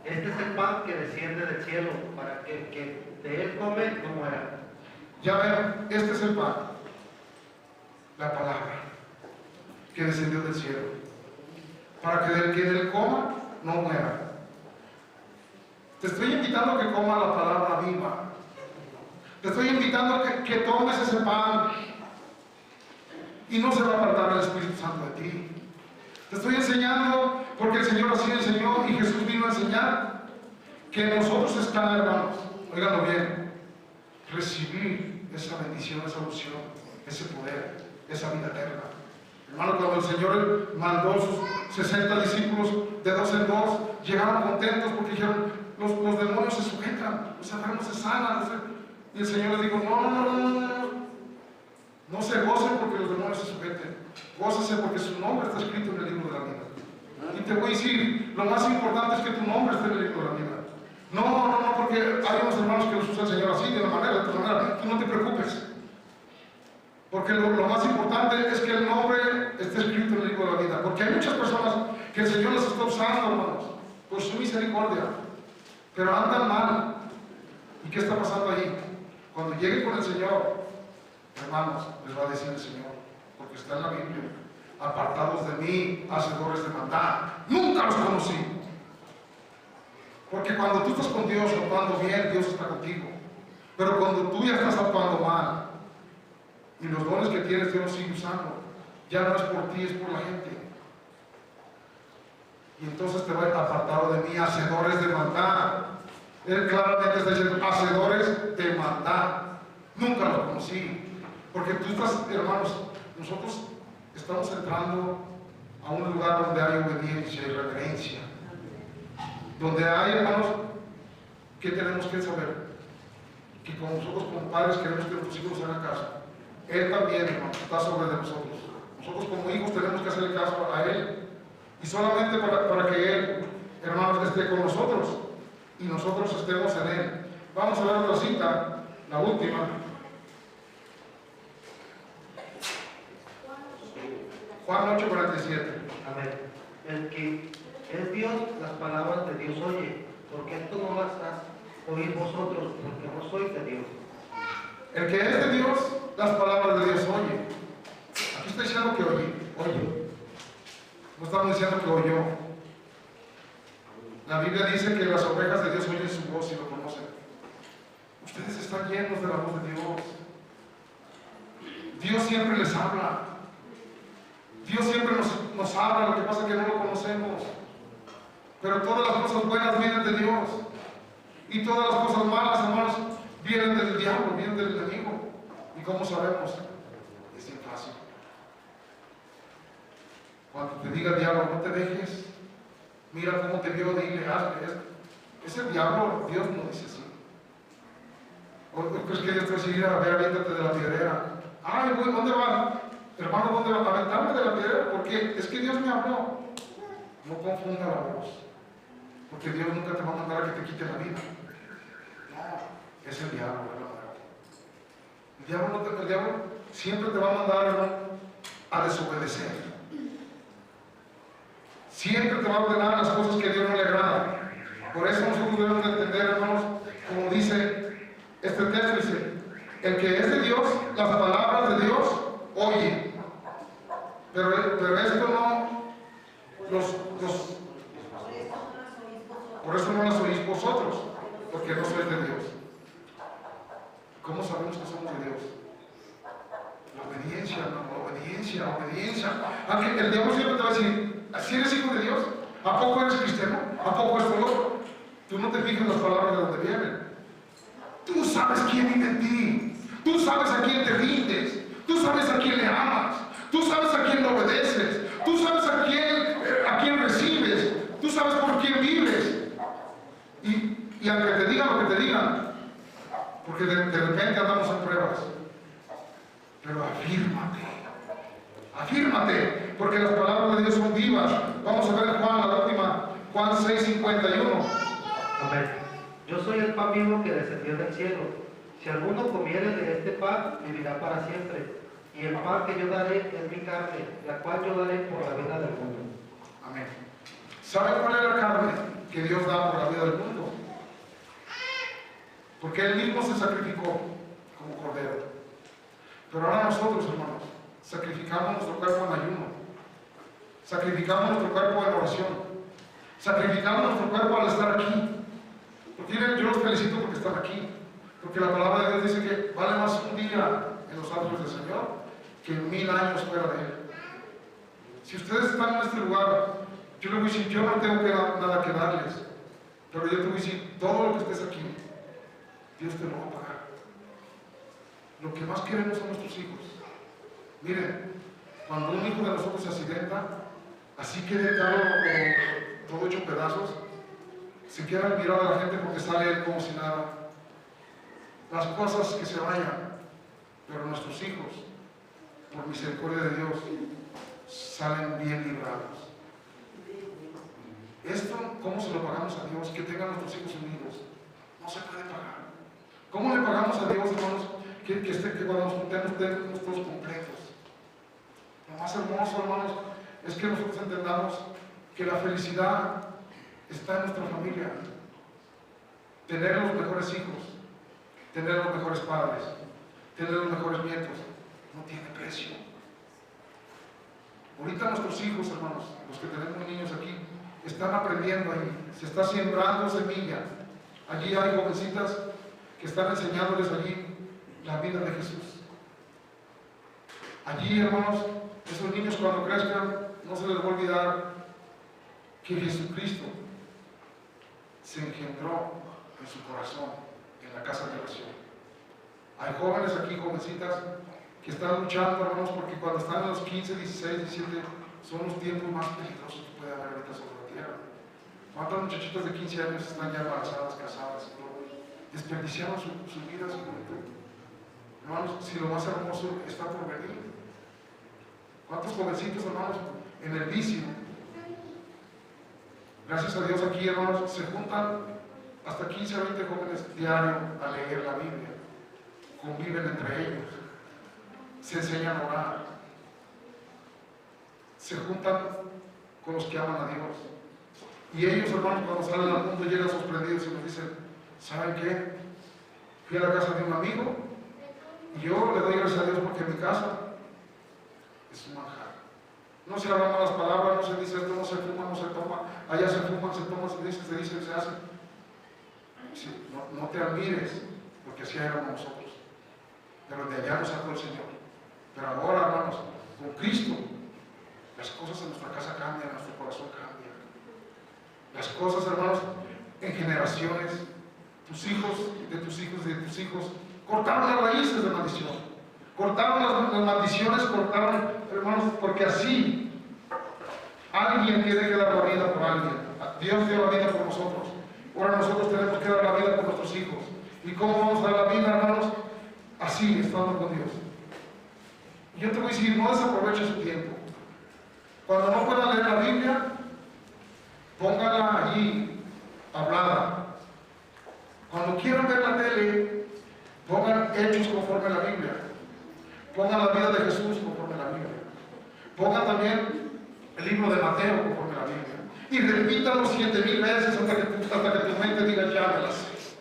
Este es el pan que desciende del cielo, para que el que de él come no muera. Ya ven, este es el pan, la palabra que descendió del cielo, para que del que de él coma no muera. Te estoy invitando a que coma la palabra viva. Te estoy invitando a que tomes ese pan. y no se va a apartar el Espíritu Santo de ti. Te estoy enseñando porque el Señor así enseñó y Jesús vino a enseñar que en nosotros está, hermanos, óiganlo bien, recibir esa bendición, esa unción, ese poder, esa vida eterna. Hermano, cuando el Señor mandó sus 60 discípulos de 2 en 2, llegaron contentos porque dijeron, los demonios se sujetan, los enfermos se sanan. Y el Señor les dijo, no se gocen porque los demonios se sujeten, gócense porque su nombre está escrito en el libro de la vida. Y te voy a decir, lo más importante es que tu nombre esté en el libro de la vida. No, porque hay unos hermanos que los usa el Señor así, de una manera, de otra manera. Tú no te preocupes. Porque lo más importante es que el nombre esté escrito en el libro de la vida. Porque hay muchas personas que el Señor las está usando, hermanos, por su misericordia, pero andan mal. ¿Y qué está pasando ahí? Cuando lleguen con el Señor, hermanos, les va a decir el Señor, porque está en la Biblia, apartados de mí, hacedores de maldad, nunca los conocí. Porque cuando tú estás con Dios actuando bien, Dios está contigo. Pero cuando tú ya estás actuando mal, y los dones que tienes Dios los sigue usando, ya no es por ti, es por la gente. Y entonces te va a ir apartado de mí, hacedores de maldad. Él claramente está diciendo, hacedores de maldad. Nunca los conocí. Porque tú estás, hermanos, nosotros estamos entrando a un lugar donde hay obediencia y reverencia. Donde hay, hermanos, que tenemos que saber que como nosotros como padres queremos que nuestros hijos hagan caso. Él también, hermano, está sobre de nosotros. Nosotros como hijos tenemos que hacerle caso a Él. Y solamente para que Él, hermanos, esté con nosotros y nosotros estemos en Él. Vamos a ver otra cita, la última. Juan 8:47. Amén. El que es Dios, las palabras de Dios oye, porque esto no las oír vosotros, porque no sois de Dios. El que es de Dios, las palabras de Dios oye. Aquí está diciendo que oye. No estamos diciendo que oyó. La Biblia dice que las ovejas de Dios oyen su voz y lo conocen. Ustedes están llenos de la voz de Dios. Dios siempre les habla. Dios siempre nos habla, lo que pasa es que no lo conocemos. Pero todas las cosas buenas vienen de Dios. Y todas las cosas malas, hermanos, vienen del diablo, vienen del enemigo. ¿Y cómo sabemos? Es bien fácil. Cuando te diga el diablo, no te dejes, mira cómo te vio, dile, hazle esto. Es el diablo, Dios no dice así. ¿O crees que Dios te va a decir, a ver, aviéntate de la piedrera? Ay, güey, ¿dónde vas? Hermano, ¿dónde vas? A aventarme de la piedrera, porque es que Dios me habló. No confunda la voz, porque Dios nunca te va a mandar a que te quite la vida. No, es el diablo, ¿verdad? El diablo siempre te va a mandar, hermano, a desobedecer. Siempre te va a ordenar las cosas que a Dios no le agradan. Por eso nosotros debemos de entender, hermanos, como dice este texto, dice, el que es de Dios, las palabras de Dios, oye. Pero esto no, por eso no las oís vosotros, porque no sois de Dios. ¿Cómo sabemos que somos de Dios? La obediencia, hermano, la obediencia. Aunque el diablo siempre te va a decir, ¿si eres hijo de Dios? ¿A poco eres cristiano? ¿A poco eres otro? Tú no te fijas en las palabras de donde vienen. Tú sabes quién vive en ti. Tú sabes a quién te rindes. Tú sabes a quién le amas. Tú sabes a quién le obedeces. Tú sabes a quién recibes. Tú sabes por quién vives. Y aunque te digan lo que te digan, porque de repente andamos en pruebas, pero afírmate, porque las palabras de Dios son vivas. Vamos a ver Juan, la última, Juan 6:51. Amén. Yo soy el pan vivo que descendió del cielo. Si alguno comiere de este pan, vivirá para siempre. Y el pan que yo daré es mi carne, la cual yo daré por la vida del mundo. Amén. ¿Saben cuál es la carne que Dios da por la vida del mundo? Porque Él mismo se sacrificó como cordero. Pero ahora nosotros, hermanos, sacrificamos nuestro cuerpo en ayuno. Sacrificamos nuestro cuerpo en oración. Sacrificamos nuestro cuerpo al estar aquí. Porque yo los felicito porque están aquí. Porque la palabra de Dios dice que vale más un día en los ángeles del Señor que 1000 años fuera de Él. Si ustedes están en este lugar, yo les voy a decir, yo no tengo nada que darles, pero yo te voy a decir, todo lo que estés aquí, Dios te lo va a pagar. Lo que más queremos son nuestros hijos. Miren, cuando un hijo de nosotros se accidenta, así quede el carro todo hecho pedazos, se queda mirando a la gente porque sale él como si nada. Las cosas que se vayan, pero nuestros hijos, por misericordia de Dios, salen bien librados. Esto, ¿cómo se lo pagamos a Dios? Que tengan nuestros hijos unidos. No se puede pagar. ¿Cómo le pagamos a Dios, hermanos, que cuando nos juntemos estemos todos completos? Lo más hermoso, hermanos, es que nosotros entendamos que la felicidad está en nuestra familia. Tener los mejores hijos, tener los mejores padres, tener los mejores nietos, no tiene precio. Ahorita nuestros hijos, hermanos, los que tenemos niños aquí, están aprendiendo ahí, se está sembrando semilla. Allí hay jovencitas que están enseñándoles allí la vida de Jesús. Allí, hermanos, esos niños cuando crezcan, no se les va a olvidar que Jesucristo se engendró en su corazón, en la casa de oración. Hay jóvenes aquí, jovencitas, que están luchando, hermanos, porque cuando están a los 15, 16, 17, son los tiempos más peligrosos que puede haber ahorita sobre la tierra. ¿Cuántas muchachitas de 15 años están ya embarazadas, casadas? Desperdiciaron su vida, su juventud. Hermanos, si lo más hermoso está por venir. ¿Cuántos jovencitos, hermanos, en el vicio? Gracias a Dios aquí, hermanos, se juntan hasta 15 a 20 jóvenes diario a leer la Biblia. Conviven entre ellos. Se enseñan a orar. Se juntan con los que aman a Dios. Y ellos, hermanos, cuando salen al mundo llegan sorprendidos y nos dicen, ¿saben qué? Fui a la casa de un amigo y yo le doy gracias a Dios porque en mi casa es un manjar. No se hablan malas palabras, no se dice esto, no se fuma, no se toma, allá se fuman, se toma, se dice, se hace. Sí, no te admires, porque así éramos nosotros. Pero de allá nos sacó el Señor. Pero ahora, hermanos, con Cristo, las cosas en nuestra casa cambian, nuestro corazón cambia. Las cosas, hermanos, en generaciones, tus hijos, de tus hijos, de tus hijos, cortaron las raíces de maldición. Cortaron las maldiciones, cortaron, hermanos, porque así alguien tiene que dar la vida por alguien. Dios dio la vida por nosotros. Ahora nosotros tenemos que dar la vida por nuestros hijos. ¿Y cómo vamos a dar la vida, hermanos? Así, estando con Dios. Y yo te voy a decir, no desaproveche su tiempo. Cuando no pueda leer la Biblia, póngala allí, hablada. Cuando quieran ver la tele, pongan Hechos conforme a la Biblia. Pongan la vida de Jesús conforme a la Biblia. Pongan también el libro de Mateo conforme a la Biblia. Y repítalo 7000 veces hasta que tu mente diga, ya me la sé.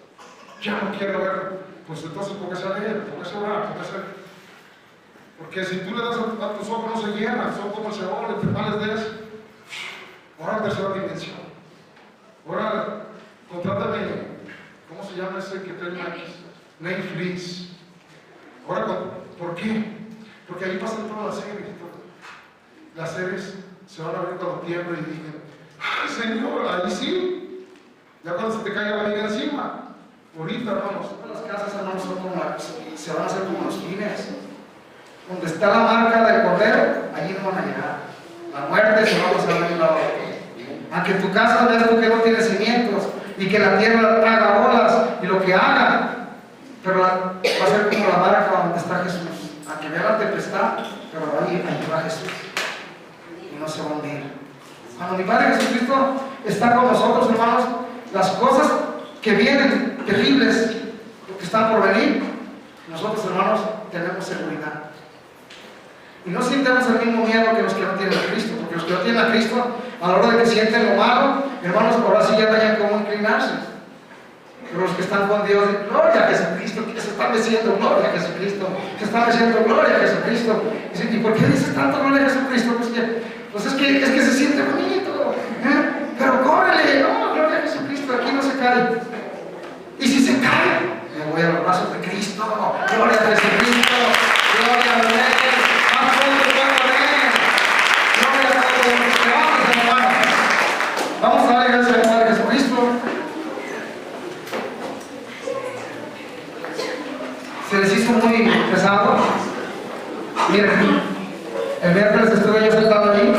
Ya no quiero ver. Pues entonces póngase a leer, póngase a orar, póngase a... Porque si tú le das a tus ojos no se llenan, son como el Seol, entre males de eso. Ahora tercera dimensión. Ahora, contrátame, ¿cómo se llama ese que tiene Netflix? Ahora, ¿por qué? Porque ahí pasan todas las series. Las series se van a ver cuando tiembla y digan, ¡ay, Señor! Ahí sí. Ya cuando se te caiga la vida encima. Ahorita, hermanos, las casas, hermanos, son como se van a hacer como los cines. Donde está la marca del cordero, allí no van a llegar. La muerte se va a pasar de un lado. Aunque en tu casa veas tú que no tiene cimientos y que la tierra haga olas y lo que haga, pero va a ser como la barca donde está Jesús. Aunque vea la tempestad, pero ahí va Jesús y no se va a hundir. Cuando mi Padre Jesucristo está con nosotros, hermanos, las cosas que vienen terribles, que están por venir, nosotros, hermanos, tenemos seguridad. Y no sintamos el mismo miedo que los que no tienen a Cristo, porque los que no tienen a Cristo, a la hora de que sienten lo malo, hermanos, ahora sí ya vayan como inclinarse. Pero los que están con Dios, gloria a Jesucristo, que se están diciendo gloria a Jesucristo, que están diciendo gloria a Jesucristo. ¿Y por qué dices tanto gloria a Jesucristo? Pues es que se siente bonito, pero córrele, no, gloria a Jesucristo, aquí no se cae. Y si se cae, me voy a los brazos de Cristo, gloria a Jesucristo, gloria a Dios. se les hizo muy pesado. Miren, el miércoles estuve yo sentado ahí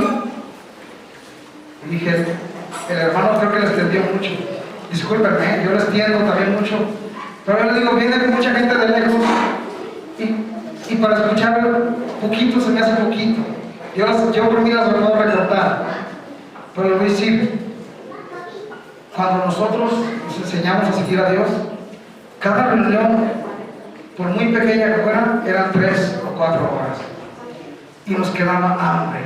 y dije, el hermano creo que les tendió mucho. Discúlpenme, yo les tiendo también mucho. Pero yo les digo, viene mucha gente de lejos y para escuchar poquito se me hace poquito. Yo por mí las puedo recortar. Pero les voy a decir, cuando nosotros nos enseñamos a seguir a Dios, cada reunión, por muy pequeña que fuera, eran 3 o 4 horas. Y nos quedaba hambre.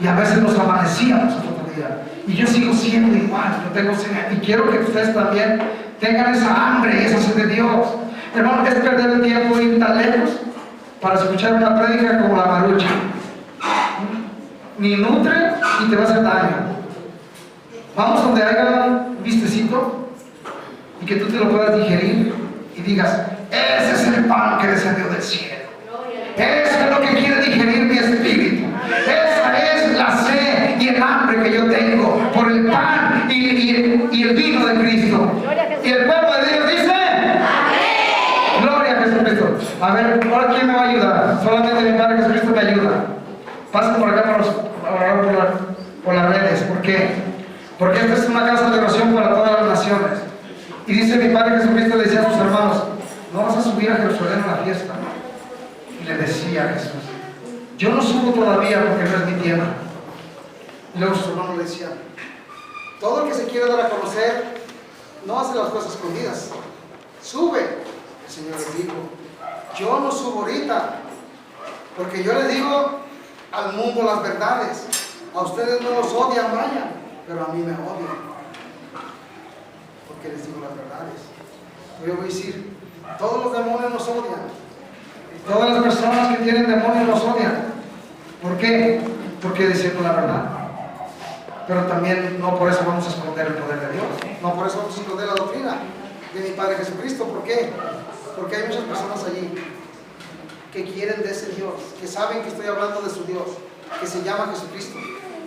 Y a veces nos amanecíamos otro día. Y yo sigo siendo igual. Yo tengo sed. Y quiero que ustedes también tengan esa hambre y esa sed de Dios. Hermano, es perder el tiempo ir tan lejos para escuchar una prédica como la marucha. Ni nutre ni te va a hacer daño. Vamos donde haya un vistecito y que tú te lo puedas digerir y digas, ese es el pan que descendió del cielo. Eso es lo que quiere digerir mi espíritu. Esa es la sed y el hambre que yo tengo por el pan y el vino de Cristo. Y el pueblo de Dios dice, amén. Gloria a Jesucristo. A ver, ahora ¿quién me va a ayudar? Solamente mi Padre Jesucristo me ayuda. Pasen por acá por las redes. ¿Por qué? Porque esta es una casa de oración para todas las naciones. Y dice mi Padre Jesucristo, le decía a sus hermanos, no vas a subir a Jerusalén a la fiesta. Y le decía a Jesús, yo no subo todavía porque no es mi tiempo. Y luego sus hermanos le decían, todo el que se quiere dar a conocer no hace las cosas escondidas, sube. El Señor les dijo, yo no subo ahorita porque yo les digo al mundo las verdades. A ustedes no los odian, vayan, pero a mí me odian porque les digo las verdades. Yo voy a decir, todos los demonios nos odian. Todas las personas que tienen demonios nos odian. ¿Por qué? Porque decimos la verdad. Pero también no por eso vamos a esconder el poder de Dios. No por eso vamos a esconder la doctrina de mi Padre Jesucristo. ¿Por qué? Porque hay muchas personas allí que quieren de ese Dios, que saben que estoy hablando de su Dios, que se llama Jesucristo,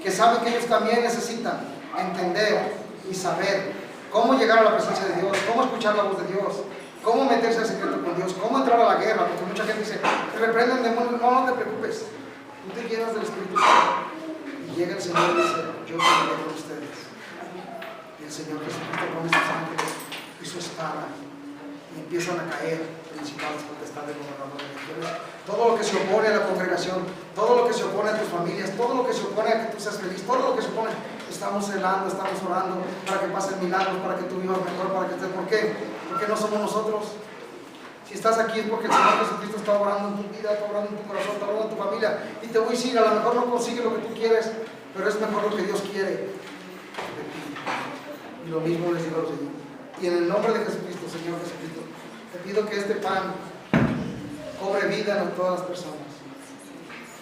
que saben que ellos también necesitan entender y saber cómo llegar a la presencia de Dios, cómo escuchar la voz de Dios, cómo meterse al secreto con Dios, cómo entrar a la guerra, porque mucha gente dice, te reprenden demonios. No, no te preocupes, tú te llenas del Espíritu Santo. Y llega el Señor y dice, yo estaré con ustedes. Y el Señor Jesucristo pone sus ángeles y su espada, y empiezan a caer principales potestades, gobernadores de regiones. Todo lo que se opone a la congregación, todo lo que se opone a tus familias, todo lo que se opone a que tú seas feliz, todo lo que se opone, estamos celando, estamos orando para que pasen milagros, para que tú vivas mejor, para que estés. ¿Por qué? Porque no somos nosotros. Si estás aquí es porque el Señor Jesucristo está obrando en tu vida, está obrando en tu corazón, está obrando en tu familia. Y te voy a decir, a lo mejor no consigues lo que tú quieres, pero es mejor lo que Dios quiere de ti. Y lo mismo les digo al Señor. Y en el nombre de Jesucristo, Señor Jesucristo, te pido que este pan cobre vida en todas las personas.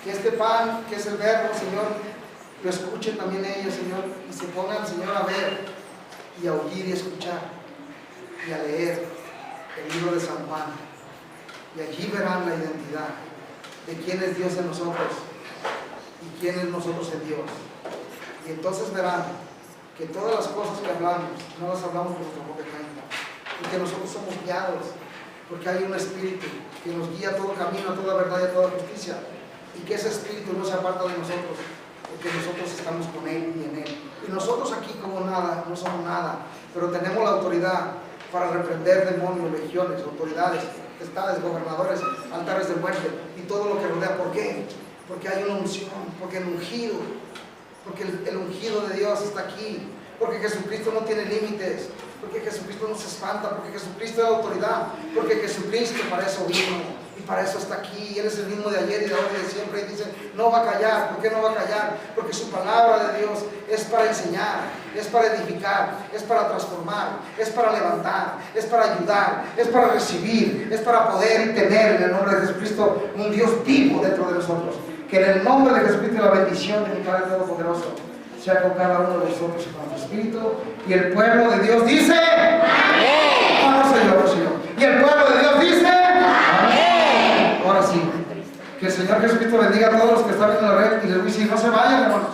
Que este pan, que es el verbo, Señor, lo escuchen también ellos, Señor, y se pongan, Señor, a ver y a oír y a escuchar y a leer el libro de San Juan, y allí verán la identidad de quién es Dios en nosotros y quién es nosotros en Dios. Y entonces verán que todas las cosas que hablamos no las hablamos por nuestra propia cuenta, y que nosotros somos guiados porque hay un Espíritu que nos guía a todo camino, a toda verdad y a toda justicia, y que ese Espíritu no se aparta de nosotros porque nosotros estamos con Él y en Él. Y nosotros aquí como nada, no somos nada, pero tenemos la autoridad para reprender demonios, legiones, autoridades, potestades, gobernadores, altares de muerte y todo lo que rodea. ¿Por qué? Porque hay una unción, porque el ungido, porque el ungido de Dios está aquí, porque Jesucristo no tiene límites, porque Jesucristo no se espanta, porque Jesucristo es la autoridad, porque Jesucristo para eso vino y para eso está aquí. Él es el mismo de ayer y de ahora y de siempre, y dice, no va a callar. ¿Por qué no va a callar? Porque su palabra de Dios es para enseñar, es para edificar, es para transformar, es para levantar, es para ayudar, es para recibir, es para poder tener en el nombre de Jesucristo un Dios vivo dentro de nosotros. Que en el nombre de Jesucristo la bendición de mi Padre Todopoderoso sea con cada uno de nosotros y con nuestro espíritu. Y el pueblo de Dios dice, amén. No, no soy yo, no soy yo. Y el pueblo de Dios dice, amén. Ahora sí, que el Señor Jesucristo bendiga a todos los que están en la red, y les voy a decir, no se vayan, hermanos.